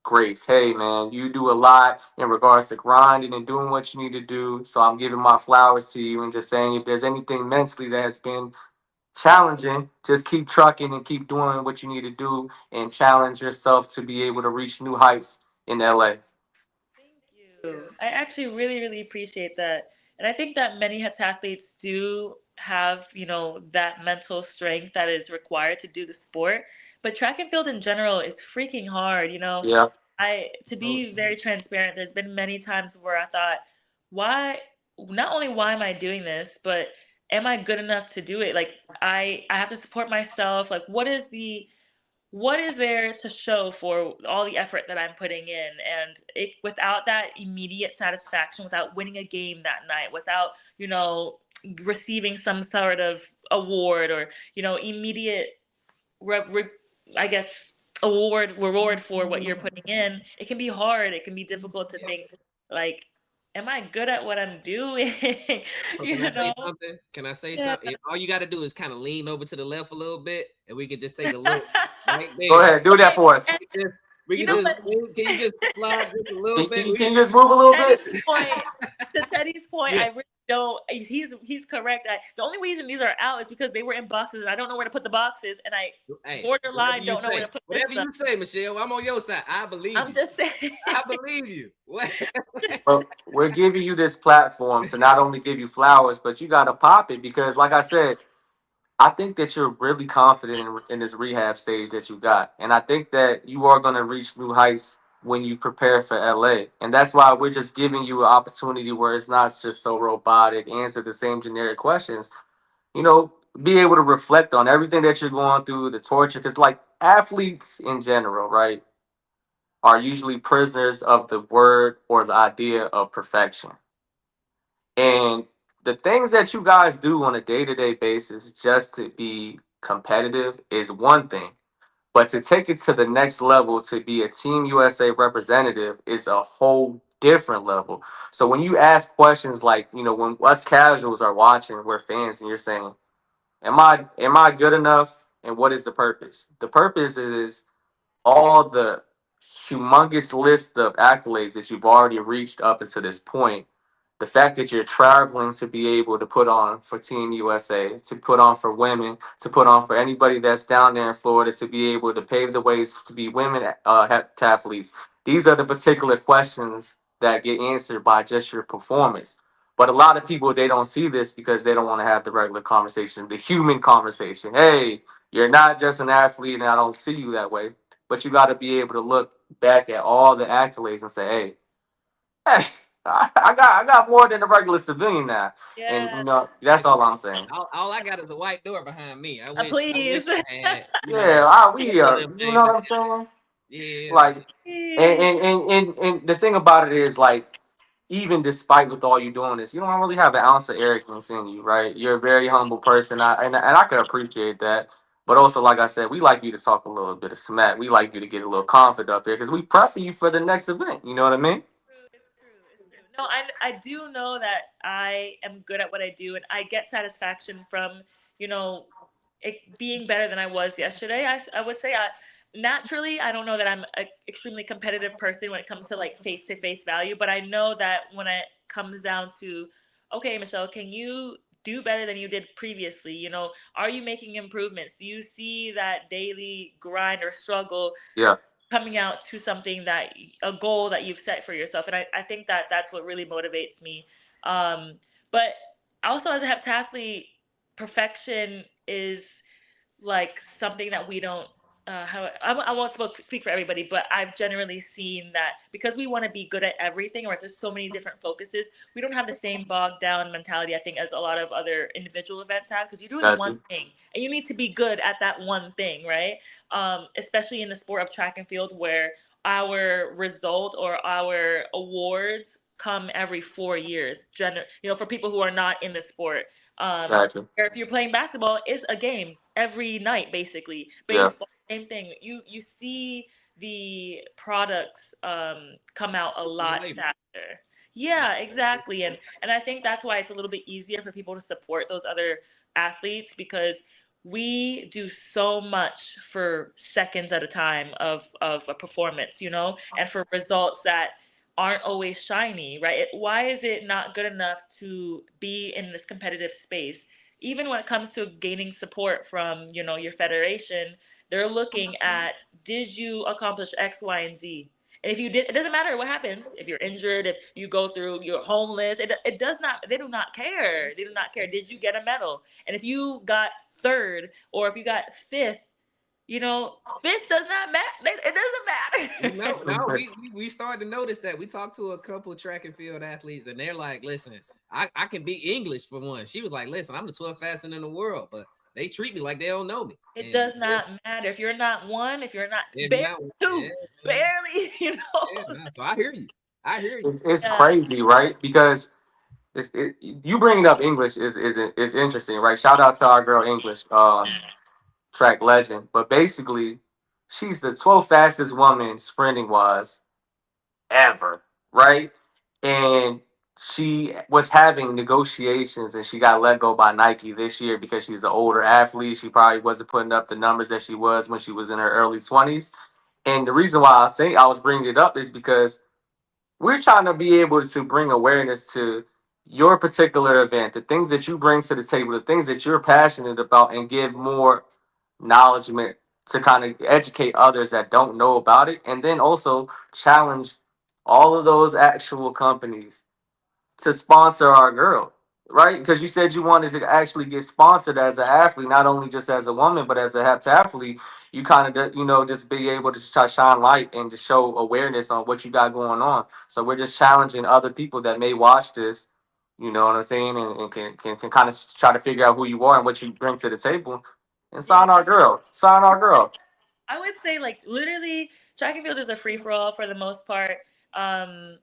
grace. Hey, man, you do a lot in regards to grinding and doing what you need to do. So I'm giving my flowers to you and just saying if there's anything mentally that has been challenging, just keep trucking and keep doing what you need to do and challenge yourself to be able to reach new heights in LA. Thank you. I actually really, really appreciate that. And I think that many heptathletes do have, that mental strength that is required to do the sport. But track and field in general is freaking hard. Yeah. To be very transparent, there's been many times where I thought, why, not only why am I doing this, but am I good enough to do it? Like I have to support myself. Like what is there to show for all the effort that I'm putting in? And without that immediate satisfaction, without winning a game that night, without, receiving some sort of award or, immediate, re- re- I guess, reward for what you're putting in, it can be hard. It can be difficult to think like, am I good at what I'm doing? So can You I say know? something? Can I say Yeah. something? All you got to do is kind of lean over to the left a little bit, and we can just take a look right Go there. ahead, do that Okay, for us. and We you can know just, what? can you just slide just a little bit? Can you just move a little Teddy's bit? point. To Teddy's point, Yeah. I really don't. He's correct. The only reason these are out is because they were in boxes, and I don't know where to put the boxes, and I Hey, borderline don't know where to put this whatever stuff. you say, Michelle, I'm on your side. I believe I'm you. just saying. I believe you. What? But we're giving you this platform to not only give you flowers, but you got to pop it because, like I said, I think that you're really confident in this rehab stage that you got, and I think that you are going to reach new heights when you prepare for LA, and that's why we're just giving you an opportunity where it's not just so robotic, answer the same generic questions. You know, be able to reflect on everything that you're going through, the torture, because like athletes in general, right, are usually prisoners of the word or the idea of perfection. And the things that you guys do on a day to day basis just to be competitive is one thing. But to take it to the next level to be a Team USA representative is a whole different level. So when you ask questions like, you know, when us casuals are watching, we're fans, and you're saying, am I good enough? And what is the purpose? The purpose is all the humongous list of accolades that you've already reached up until this point, the fact that you're traveling to be able to put on for Team USA, to put on for women, to put on for anybody that's down there in Florida, to be able to pave the ways to be women heptathletes. These are the particular questions that get answered by just your performance. But a lot of people, they don't see this because they don't want to have the regular conversation, the human conversation. Hey, you're not just an athlete, and I don't see you that way. But you got to be able to look back at all the accolades and say, hey, I got more than a regular civilian now, and Yeah. you know that's all I'm saying. All I got is a white door behind me. I wish Please. I had, Yeah, we one of are. them You know things. what I'm saying? Yeah. Like, and Please. and, and and and the thing about it is, like, even despite with all you doing this, you don't really have an ounce of arrogance in you, right? You're a very humble person, and I can appreciate that. But also, like I said, we like you to talk a little bit of smack. We like you to get a little confident up there because we prepping you for the next event. You know what I mean? It's true. It's true. No, I do know that I am good at what I do, and I get satisfaction from you know it being better than I was yesterday. I would say naturally I don't know that I'm an extremely competitive person when it comes to like face to face value, but I know that when it comes down to okay, Michelle, can you do better than you did previously? Are you making improvements? Do you see that daily grind or struggle Yeah, coming out to something that a goal that you've set for yourself? And I think that that's what really motivates me. But also as a heptathlete, perfection is like something that we don't I won't speak for everybody, but I've generally seen that because we want to be good at everything, or there's so many different focuses, we don't have the same bogged down mentality I think as a lot of other individual events have, because you're doing that's one it. thing and you need to be good at that one thing, right? Especially in the sport of track and field, where our result or our awards come every 4 years. For people who are not in the sport, Gotcha. or if you're playing basketball, it's a game every night basically. Yeah, Baseball, same thing. You see the products come out a The lot label. faster. Yeah, exactly. And I think that's why it's a little bit easier for people to support those other athletes, because we do so much for seconds at a time of a performance, and for results that aren't always shiny, right? Why is it not good enough to be in this competitive space? Even when it comes to gaining support from, your federation, they're looking at, did you accomplish X, Y, and Z? And if you did, it doesn't matter what happens. If you're injured, if you go through, you're homeless, it does not, they do not care. They do not care. Did you get a medal? And if you got third, or if you got fifth, fifth does not matter. It doesn't matter. No, we started to notice that. We talked to a couple track and field athletes, and they're like, "Listen, I can be English for one." She was like, "Listen, I'm the 12th fastest in the world, but they treat me like they don't know me." It And does not matter if you're not one, if you're not if barely not, yeah, two, man, barely, yeah, nah. So I hear you. I hear you. it's Yeah. crazy, right? Because you bringing up English is interesting, right? Shout out to our girl English, track legend. But basically, she's the 12th fastest woman sprinting wise ever, right? And she was having negotiations and she got let go by Nike this year because she's an older athlete. She probably wasn't putting up the numbers that she was when she was in her early 20s. And the reason why I was bringing it up is because we're trying to be able to bring awareness to your particular event, the things that you bring to the table, the things that you're passionate about, and give more acknowledgement to kind of educate others that don't know about it. And then also challenge all of those actual companies to sponsor our girl, right? Because you said you wanted to actually get sponsored as an athlete, not only just as a woman, but as a heptathlete. You kind of, just be able to try shine light and to show awareness on what you got going on. So we're just challenging other people that may watch this, you know what I'm saying, and can kind of try to figure out who you are and what you bring to the table, and Yeah. sign our girl, sign our girl. I would say like literally track and field is a free for all for the most part. Um,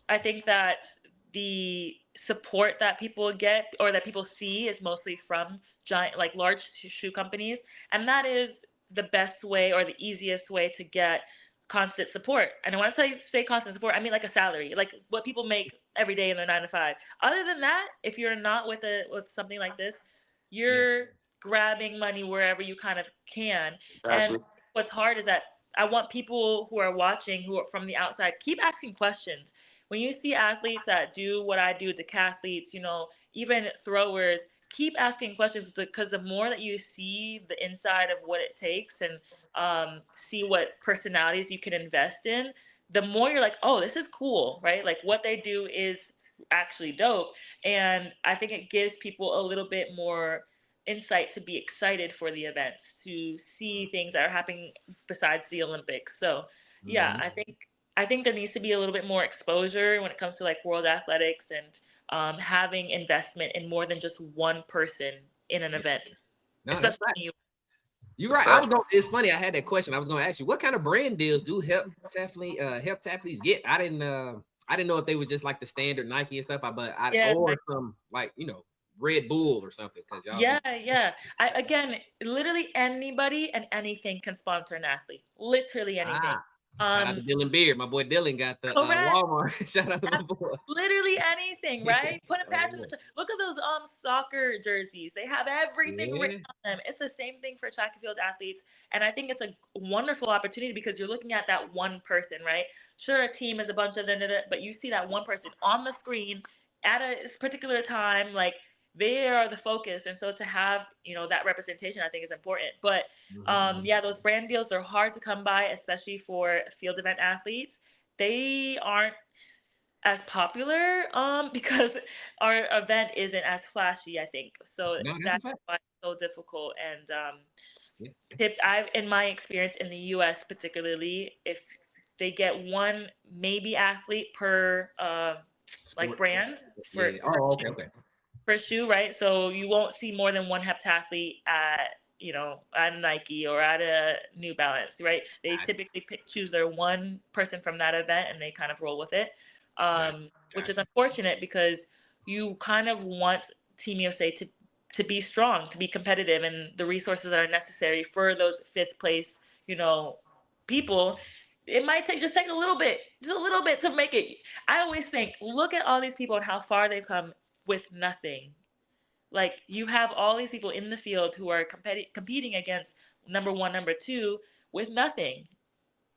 I think that the support that people get or that people see is mostly from giant, like large shoe companies, and that is the best way or the easiest way to get constant support. And when I say constant support, I mean like a salary, like what people make every day in their 9 to 5. Other than that, if you're not with something like this, Yeah. you're grabbing money wherever you kind of can. And Gotcha. what's hard is that I want people who are watching, who are from the outside, keep asking questions. When you see athletes that do what I do, decathletes, even throwers, keep asking questions, because the more that you see the inside of what it takes and see what personalities you can invest in, the more you're like, oh, this is cool, right? Like what they do is actually dope. And I think it gives people a little bit more insight to be excited for the events, to see things that are happening besides the Olympics. So yeah, Mhm. I think there needs to be a little bit more exposure when it comes to like world athletics and having investment in more than just one person in an Yeah. event, No, that's especially right. when you. You're That's a right. fact. It's funny. I had that question. I was going to ask you, what kind of brand deals do help athletes get? I didn't know if they was just like the standard Nike and stuff, Yeah, or some like, Red Bull or something. Cause y'all yeah, be, yeah. Again, literally anybody and anything can sponsor an athlete. Literally anything. ah, shout out to Um, Dylan Beard. My boy Dylan got the correct. Walmart. Shout out to my That's boy. literally anything, right? Put a Oh, patch on the. Look at those soccer jerseys. They have everything written yeah. on them. It's the same thing for track and field athletes, and I think it's a wonderful opportunity because you're looking at that one person, right? Sure, a team is a bunch of them, but you see that one person on the screen at a particular time, like they are the focus, and so to have that representation, I think is important. But Mhm. yeah, those brand deals are hard to come by, especially for field event athletes. They aren't as popular because our event isn't as flashy, I think, so No, that's a that's fact. why it's so difficult. And Yeah. I've in my experience in the US particularly, if they get one maybe athlete per like Sport. brand for Yeah. Oh, okay. Okay. for shoe, right? So you won't see more than one heptathlete at Nike or at a New Balance, right? They Gotcha. typically choose their one person from that event and they kind of roll with it, Gotcha. which is Gotcha. unfortunate because you kind of want Team USA to be strong, to be competitive, and the resources that are necessary for those fifth place, people. It might take a little bit, just a little bit to make it. I always think, look at all these people and how far they've come with nothing. Like you have all these people in the field who are competing against number one, number two with nothing.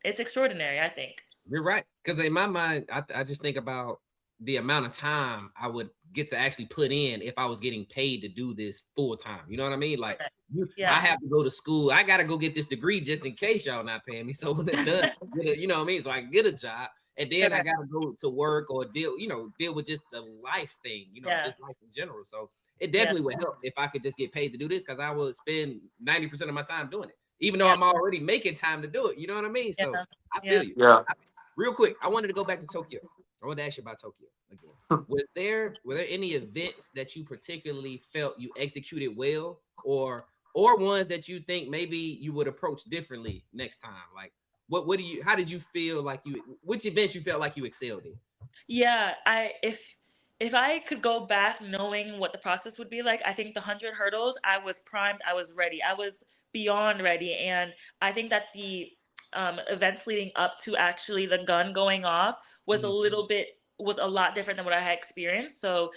It's extraordinary, I think. You're right. Because in my mind, I just think about the amount of time I would get to actually put in if I was getting paid to do this full time. You know what I mean? Like Correct. I Yeah. have to go to school. I gotta go get this degree just in case y'all not paying me. So when it's done, you know what I mean? So I can get a job. And then I Correct. gotta go to work or deal with just the life thing, Yeah. just life in general. So it Yeah. definitely would help if I could just get paid to do this because I would spend 90% of my time doing it, even though Yeah. I'm already making time to do it. You know what I mean? Yeah. So I Yeah. feel you. Yeah. Real quick, I wanted to go back to Tokyo. I wanted to ask you about Tokyo again. Were there any events that you particularly felt you executed well, or ones that you think maybe you would approach differently next time? Like what do you how did you feel like which events you felt like you excelled in? Yeah, if I could go back knowing what the process would be like, I think the 100 hurdles, I was primed, I was ready, I was beyond ready, and I think that the events leading up to actually the gun going off was a Mhm. little bit was a lot different than what I had experienced. So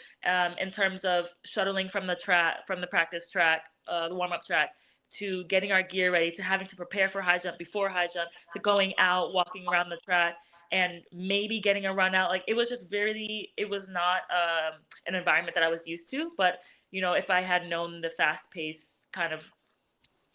in terms of shuttling from the track, from the practice track, the warm up track, to getting our gear ready, to having to prepare for high jump before high jump, to going out, walking around the track, and maybe getting a run out. Like it was just very, it was not an environment that I was used to. But you know, if I had known the fast pace kind of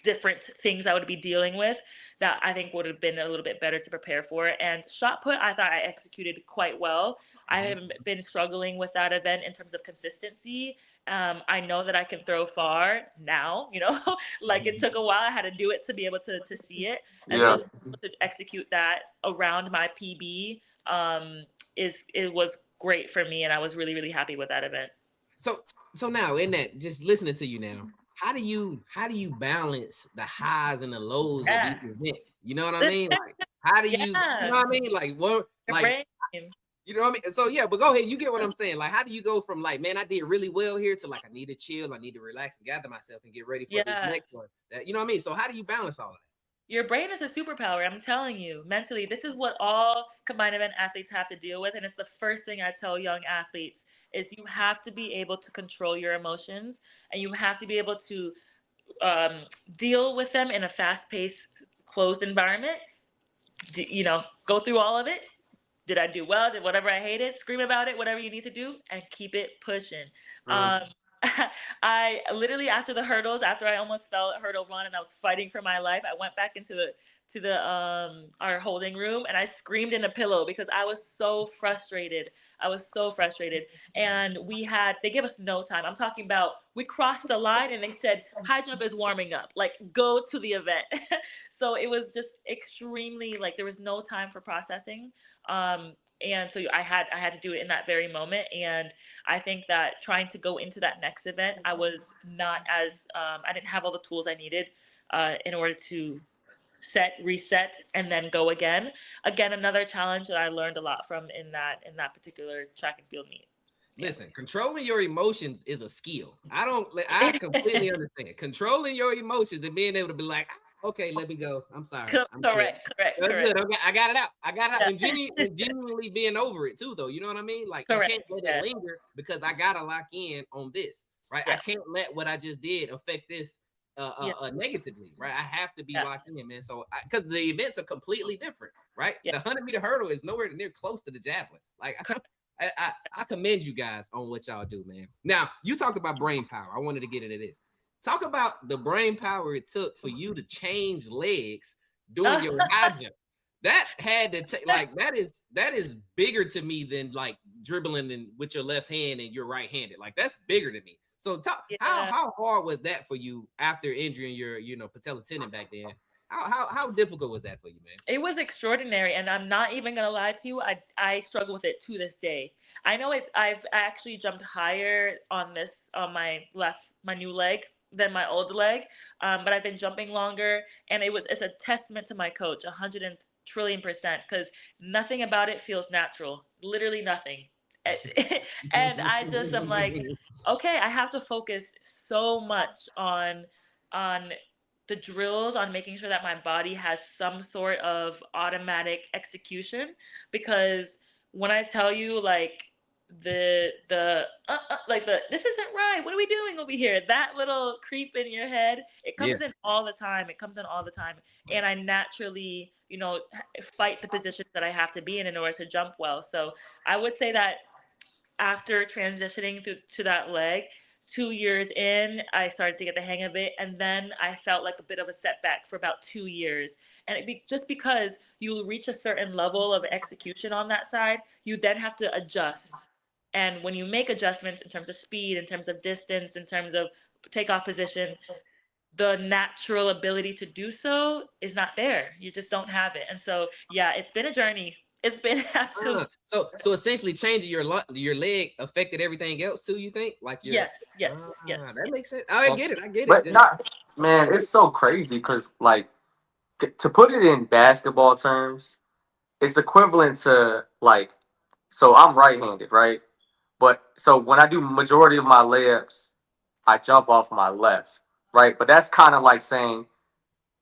different things I would be dealing with, that I think would have been a little bit better to prepare for. And shot put, I thought I executed quite well. I have been struggling with that event in terms of consistency. I know that I can throw far now, you know, like it took a while. I had to do it to be able to see it. And Yeah. so to execute that around my PB it was great for me. And I was really, really happy with that event. So now in that, just listening to you now, how do you balance the highs and the lows of Yeah. each event? You know what I mean? Like how do you know what I mean? Like what Your like brain. you know what I mean? So yeah, but go ahead, you get what I'm saying. Like how do you go from like, man, I did really well here to like I need to chill, I need to relax and gather myself and get ready for this Yeah. next one. That, you know what I mean? So how do you balance all of that? Your brain is a superpower. I'm telling you, mentally, this is what all combined event athletes have to deal with. And it's the first thing I tell young athletes is you have to be able to control your emotions, and you have to be able to deal with them in a fast-paced, closed environment. You know, go through all of it. Did I do well? Did whatever I hated? Scream about it, whatever you need to do, and keep it pushing. Um, I literally after the hurdles, after I almost fell at hurdle run and I was fighting for my life, I went back into the our holding room and I screamed in a pillow because I was so frustrated. I was so frustrated. And they gave us no time. I'm talking about we crossed the line and they said high jump is warming up. Like go to the event. So it was just extremely like there was no time for processing. And so I had to do it in that very moment. And I think that trying to go into that next event, I was not as I didn't have all the tools I needed in order to reset, and then go again. Again, another challenge that I learned a lot from in that particular track and field meet. Listen, controlling your emotions is a skill. I completely understand. Controlling your emotions and being able to be like, okay, let me go. I'm sorry. I'm Correct. That's good. I got it out. I got it out. Yeah. And genuinely being over it too, though. You know what I mean? Like you Correct. can't let Yeah. it linger because I gotta lock in on this, right? I Yeah. can't let what I just did affect this Yeah. negatively, right? I have to be Yeah. locked in, man. So because the events are completely different, right? Yeah. The 100-meter hurdle is nowhere near close to the javelin. Like I commend you guys on what y'all do, man. Now you talked about brain power. I wanted to get into this. Talk about the brain power it took for you to change legs doing your high jump. That had to take like that is bigger to me than like dribbling with your left hand and you're right-handed. Like that's bigger to me. So how hard was that for you after injuring your patella tendon back then? How difficult was that for you, man? It was extraordinary, and I'm not even gonna lie to you. I struggle with it to this day. I know I've actually jumped higher on my new leg than my old leg, but I've been jumping longer, and it's a testament to my coach, 100 trillion%, because nothing about it feels natural. Literally nothing. And I just am like, okay, I have to focus so much on the drills, on making sure that my body has some sort of automatic execution, because when I tell you like the this isn't right, what are we doing over here, that little creep in your head, it comes in all the time. And I naturally fight the positions that I have to be in order to jump well. So I would say that after transitioning to that leg, 2 years in, I started to get the hang of it. And then I felt like a bit of a setback for about 2 years. And just because you reach a certain level of execution on that side, you then have to adjust. And when you make adjustments in terms of speed, in terms of distance, in terms of takeoff position, the natural ability to do so is not there. You just don't have it. And so, yeah, it's been a journey. It's been absolutely. So essentially changing your leg affected everything else too, you think? Like Yes. That makes sense. I get it. But not, man, it's so crazy because like to put it in basketball terms, it's equivalent to like, so I'm right-handed, right? But so when I do majority of my layups, I jump off my left, right? But that's kind of like saying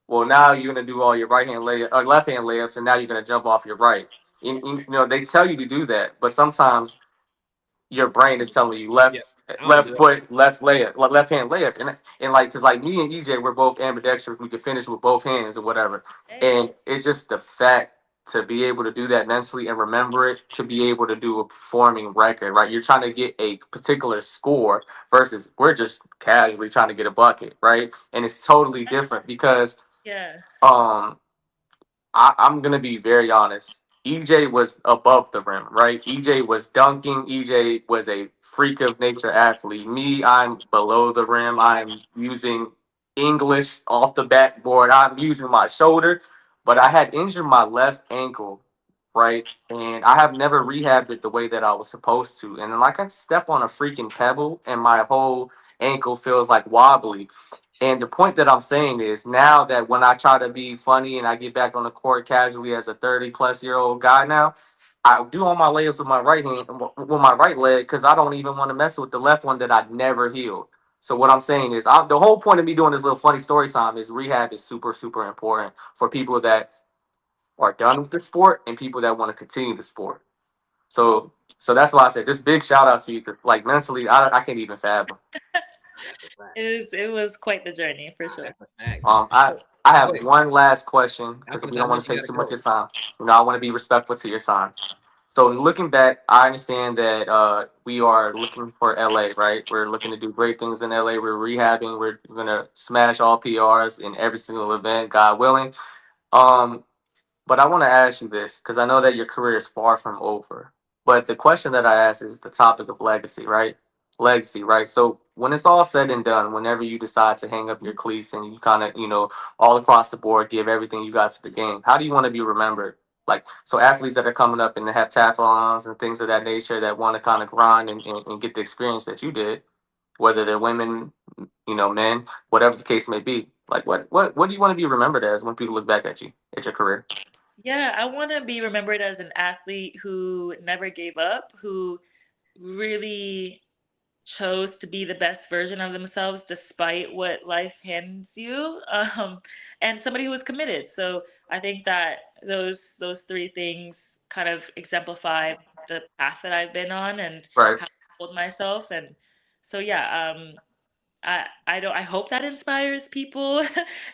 Well, now you're gonna do all your right hand lay or left hand layups, and now you're gonna jump off your right. They tell you to do that, but sometimes your brain is telling you Yeah, I don't left do it. foot, left layup, left hand layup, and like because like me and EJ, we're both ambidextrous. We can finish with both hands or whatever, Hey, and it's just the fact to be able to do that mentally and remember it to be able to do a performing record. Right, you're trying to get a particular score versus we're just casually trying to get a bucket. Right, and it's totally different because yeah. um I'm gonna be very honest. EJ was above the rim, right? EJ was dunking. EJ was a freak of nature athlete. Me, I'm below the rim. I'm using English off the backboard. I'm using my shoulder, but I had injured my left ankle, right? And I have never rehabbed it the way that I was supposed to. And then, like, I step on a freaking pebble, and my whole ankle feels like wobbly. And the point that I'm saying is now that when I try to be funny and I get back on the court casually as a 30-plus-year-old guy now, I do all my layups with my right hand, with my right leg, because I don't even want to mess with the left one that I never healed. So what I'm saying is, the whole point of me doing this little funny story time is rehab is super, super important for people that are done with the sport and people that want to continue the sport. So, so that's why I said this big shout out to you because, like, mentally, I can't even fathom. That's a fact. It was quite the journey for sure. That's a fact. Um, And I so, I go have ahead. one last question I'm because gonna we say I don't know want to she take gotta too much of go. your time. I want to be respectful to your time. So looking back, I understand that we are looking for LA, right? We're looking to do great things in LA. We're rehabbing. We're gonna smash all PRs in every single event, God willing. Um, but I want to ask you this because I know that your career is far from over. But the question that I ask is the topic of legacy, right? Legacy, right? So when it's all said and done, whenever you decide to hang up your cleats and you kind of, all across the board, give everything you got to the game, how do you want to be remembered? Like, so athletes that are coming up in the heptathlons and things of that nature that want to kind of grind and get the experience that you did, whether they're women, men, whatever the case may be. Like, what do you want to be remembered as when people look back at you, at your career? Yeah, I want to be remembered as an athlete who never gave up, who really chose to be the best version of themselves despite what life hands you, and somebody who was committed. So I think that those three things kind of exemplify the path that I've been on and Right. how I hold myself. And so yeah, I hope that inspires people.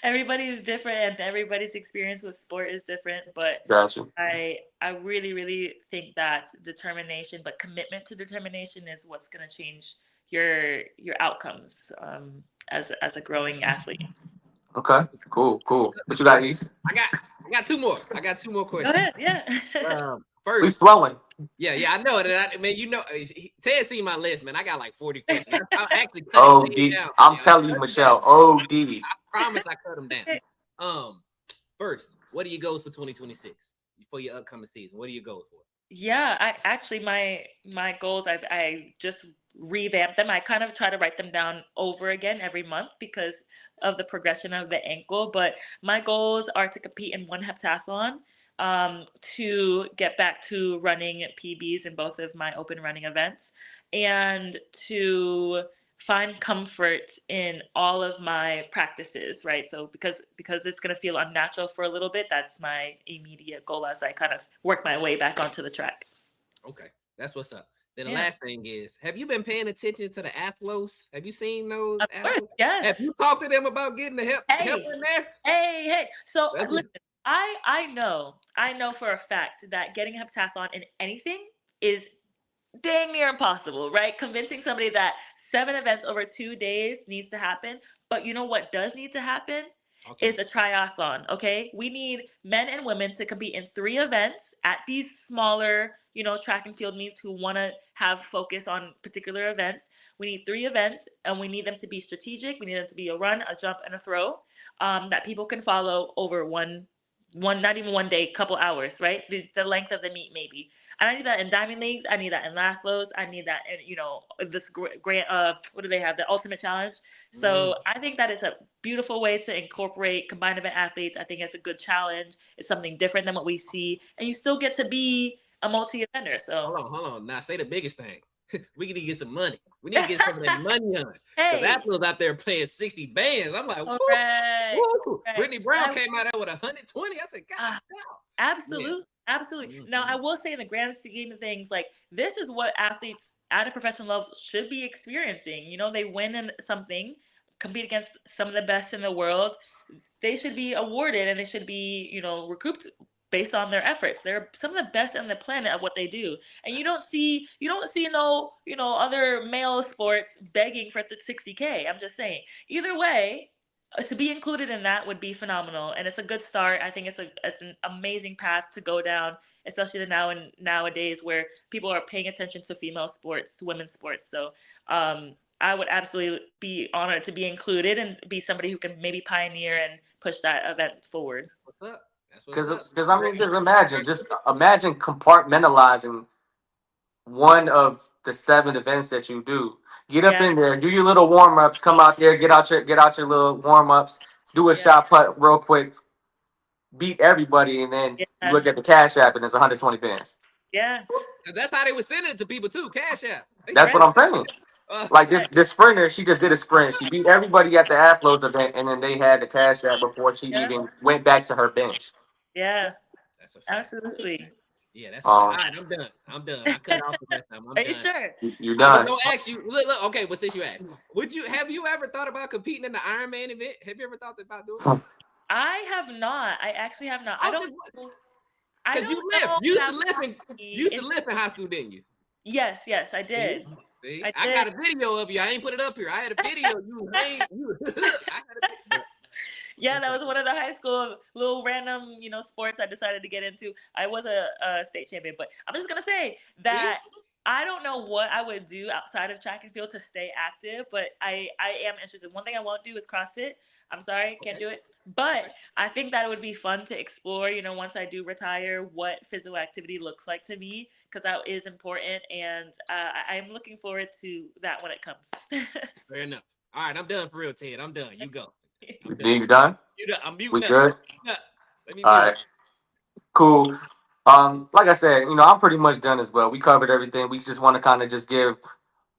Everybody is different, and everybody's experience with sport is different, but Gotcha. I really, really think that determination, but commitment to determination is what's going to change your outcomes, as a growing athlete. Okay. Cool. Cool. What That's you got, good. East? I got two more. I got two more Go questions. ahead, yeah. We First, flowing. yeah, I know that. Man, Ted seen my list, man. I got like 40 questions. I actually cut it way OD. down. I'm I telling you, cut them down. Michelle. OD. I promise I cut them down. Um, First, what are your goals for 2026 for your upcoming season? What are your goals for? Yeah, I actually my goals I just revamped them. I kind of try to write them down over again every month because of the progression of the ankle. But my goals are to compete in one heptathlon, to get back to running PBs in both of my open running events, and to find comfort in all of my practices, right? So because it's going to feel unnatural for a little bit, that's my immediate goal as I kind of work my way back onto the track. Okay, that's what's up. Then the Yeah, last thing is, have you been paying attention to the athlos? Have you seen those of course. athlos? Have Yes. you talked to them about getting the help Hey, in there? hey. So That's listen, I know for a fact that getting a heptathlon in anything is dang near impossible, right? Convincing somebody that 7 events over 2 days needs to happen. But you know what does need to happen okay. is a triathlon, okay? We need men and women to compete in 3 events at these smaller, track and field meets who want to have focus on particular events. We need 3 events, and we need them to be strategic. We need them to be a run, a jump, and a throw, that people can follow over not even one day, couple hours, right? The length of the meet, maybe. And I need that in diamond leagues. I need that in lathlos. I need that in, this grant. What do they have? The ultimate challenge. Mm, So I think that is a beautiful way to incorporate combined event athletes. I think it's a good challenge. It's something different than what we see, and you still get to be a multi-eventer. So hold on. Now say the biggest thing. we need to get some money. We need to get some of that money on. Because Hey, Atherley out there playing 60 bands. I'm like, all woo, right, woo. right. Brittany Brown I, came out there with 120. I said, God uh, damn. Yeah. absolutely, absolutely. Now, I will say, in the grand scheme of things, like this is what athletes at a professional level should be experiencing. You know, they win in something, compete against some of the best in the world. They should be awarded and they should be, recouped based on their efforts. They're some of the best on the planet at what they do. And you don't see other male sports begging for the 60K. I'm just saying. Either way, to be included in that would be phenomenal, and it's a good start. I think it's an amazing path to go down, especially now and nowadays where people are paying attention to female sports, to women's sports. So I would absolutely be honored to be included and be somebody who can maybe pioneer and push that event forward. What's up? That's what's up. Because I mean, just imagine compartmentalizing one of the 7 events that you do. Get up Yeah, in there, do your little warm ups, come out there, get out your little warm ups, do a yeah, shot put real quick, beat everybody, and then you yeah, look at the cash app and it's 120 bands. yeah. Because that's how they would send it to people too. Cash App. They That's send what Right, I'm saying. Like this right. this sprinter, she just did a sprint. She beat everybody at the Aflos event, and then they had the cash app before she Yeah, even went back to her bench. yeah. That's a fact. Absolutely. Yeah, that's a fact. All Um, right, I'm done. I'm done. I cut off the rest of them. I'm Are you done. sure? you're I was done. gonna ask you. Look, okay, well, since you asked, have you ever thought about competing in the Ironman event? Have you ever thought about doing it? I have not. I actually have not. I Oh, don't know. I because you don't lift. know You used how to lift in high school, didn't you? Yes, yes, I See, did. see, I I did. got a video of you. I ain't put it up here. I had a video. You ain't. You. I had a video. Yeah, that was one of the high school little random, sports I decided to get into. I was a state champion, but I'm just gonna say See? that I don't know what I would do outside of track and field to stay active, but I am interested. One thing I won't do is CrossFit. I'm sorry, can't Okay. do it. But I think that it would be fun to explore, once I do retire, what physical activity looks like to me, because that is important, and I'm looking forward to that when it comes. Fair enough. All right, I'm done for real, Ted. I'm done. You go. I'm done. You done? You done. I'm We muting up. good? Mute up. Let me All mute up. right. Cool. Like I said, I'm pretty much done as well. We covered everything. We just want to kind of just give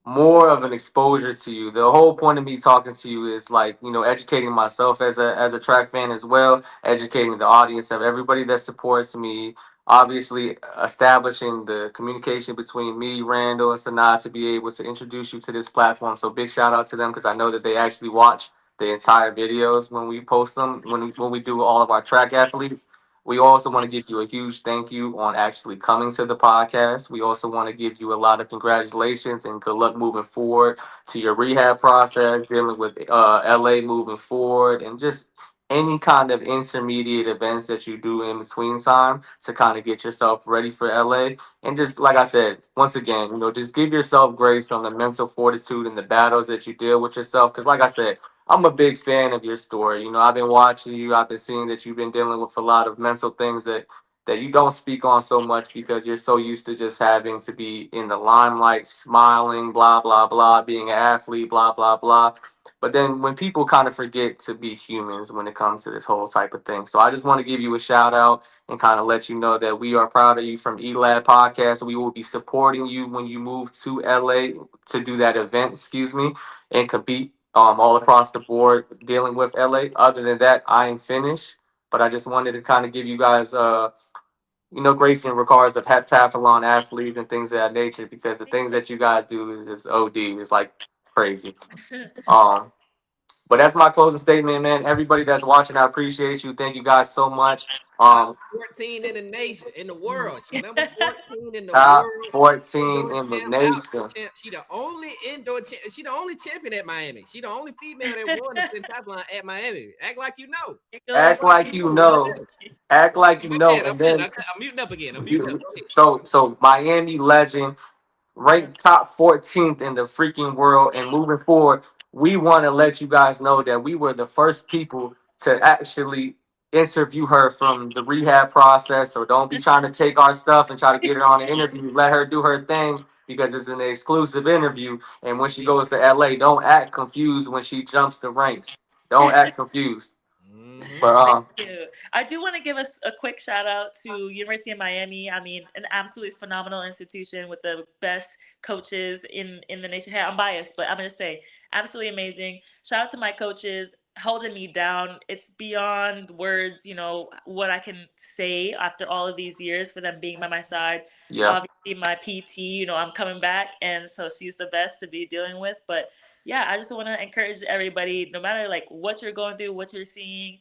more of an exposure to you. The whole point of me talking to you is like, educating myself as a track fan as well, educating the audience of everybody that supports me. Obviously, establishing the communication between me, Randall, and Sanaa to be able to introduce you to this platform. So big shout out to them because I know that they actually watch the entire videos when we post them when we do all of our track athletes. We also want to give you a huge thank you on actually coming to the podcast. We also want to give you a lot of congratulations and good luck moving forward to your rehab process, dealing with LA moving forward, and just any kind of intermediate events that you do in between time to kind of get yourself ready for LA. And just like I said, once again, just give yourself grace on the mental fortitude and the battles that you deal with yourself. Because, like I said, I'm a big fan of your story. I've been watching you. I've been seeing that you've been dealing with a lot of mental things that you don't speak on so much because you're so used to just having to be in the limelight, smiling, blah blah blah, being an athlete, blah blah blah. But then when people kind of forget to be humans when it comes to this whole type of thing. So I just want to give you a shout out and kind of let you know that we are proud of you from ELAB Podcast. We will be supporting you when you move to LA to do that event, excuse me, and compete all across the board dealing with LA. Other than that, I am finished. But I just wanted to kind of give you guys, grace in regards of heptathlon athletes and things of that nature because the things that you guys do is just OD. It's like crazy. Um, but that's my closing statement, man. Everybody that's watching, I appreciate you. Thank you guys so much. Top Um, 14 in the nation, in the world. She number 14 in the Top world. 14 Indoor in the champ, outdoor nation. champ. She the only indoor champ. She the only champion at Miami. She the only female that won the pentathlon at Miami. Act like you know. Act Act like like you you know. What know. it is. Act like you My know. bad. And then I'm muting up again. I'm muting up. Go ahead. so Miami legend, ranked top 14th in the freaking world. And moving forward, we want to let you guys know that we were the first people to actually interview her from the rehab process. So don't be trying to take our stuff and try to get her on an interview. Let her do her thing because it's an exclusive interview. And when she goes to LA, don't act confused when she jumps the ranks. Don't act confused. But Thank you. I do want to give us a quick shout out to University of Miami. I mean, an absolutely phenomenal institution with the best coaches in the nation. Hey, I'm biased, but I'm gonna say absolutely amazing. Shout out to my coaches holding me down. It's beyond words, you know, what I can say after all of these years for them being by my side. yeah, Obviously, my PT, you know, I'm coming back, and so she's the best to be dealing with. But yeah, I just want to encourage everybody, no matter like what you're going through, what you're seeing,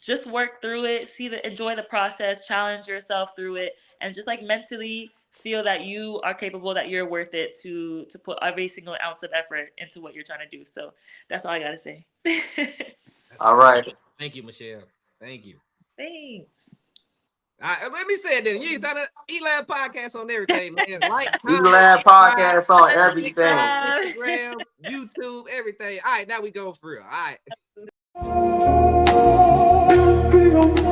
just work through it, enjoy the process, challenge yourself through it, and just like mentally feel that you are capable, that you're worth it to put every single ounce of effort into what you're trying to do. So that's all I gotta say. all right. Thank you, Michelle. Thank you. Thanks. All right, let me say it then. You ain't signed up Elab podcast on everything, man. Like, We comment, Lab subscribe, podcast on TikTok, everything. Instagram, YouTube, everything. All right, now we go for real. All right.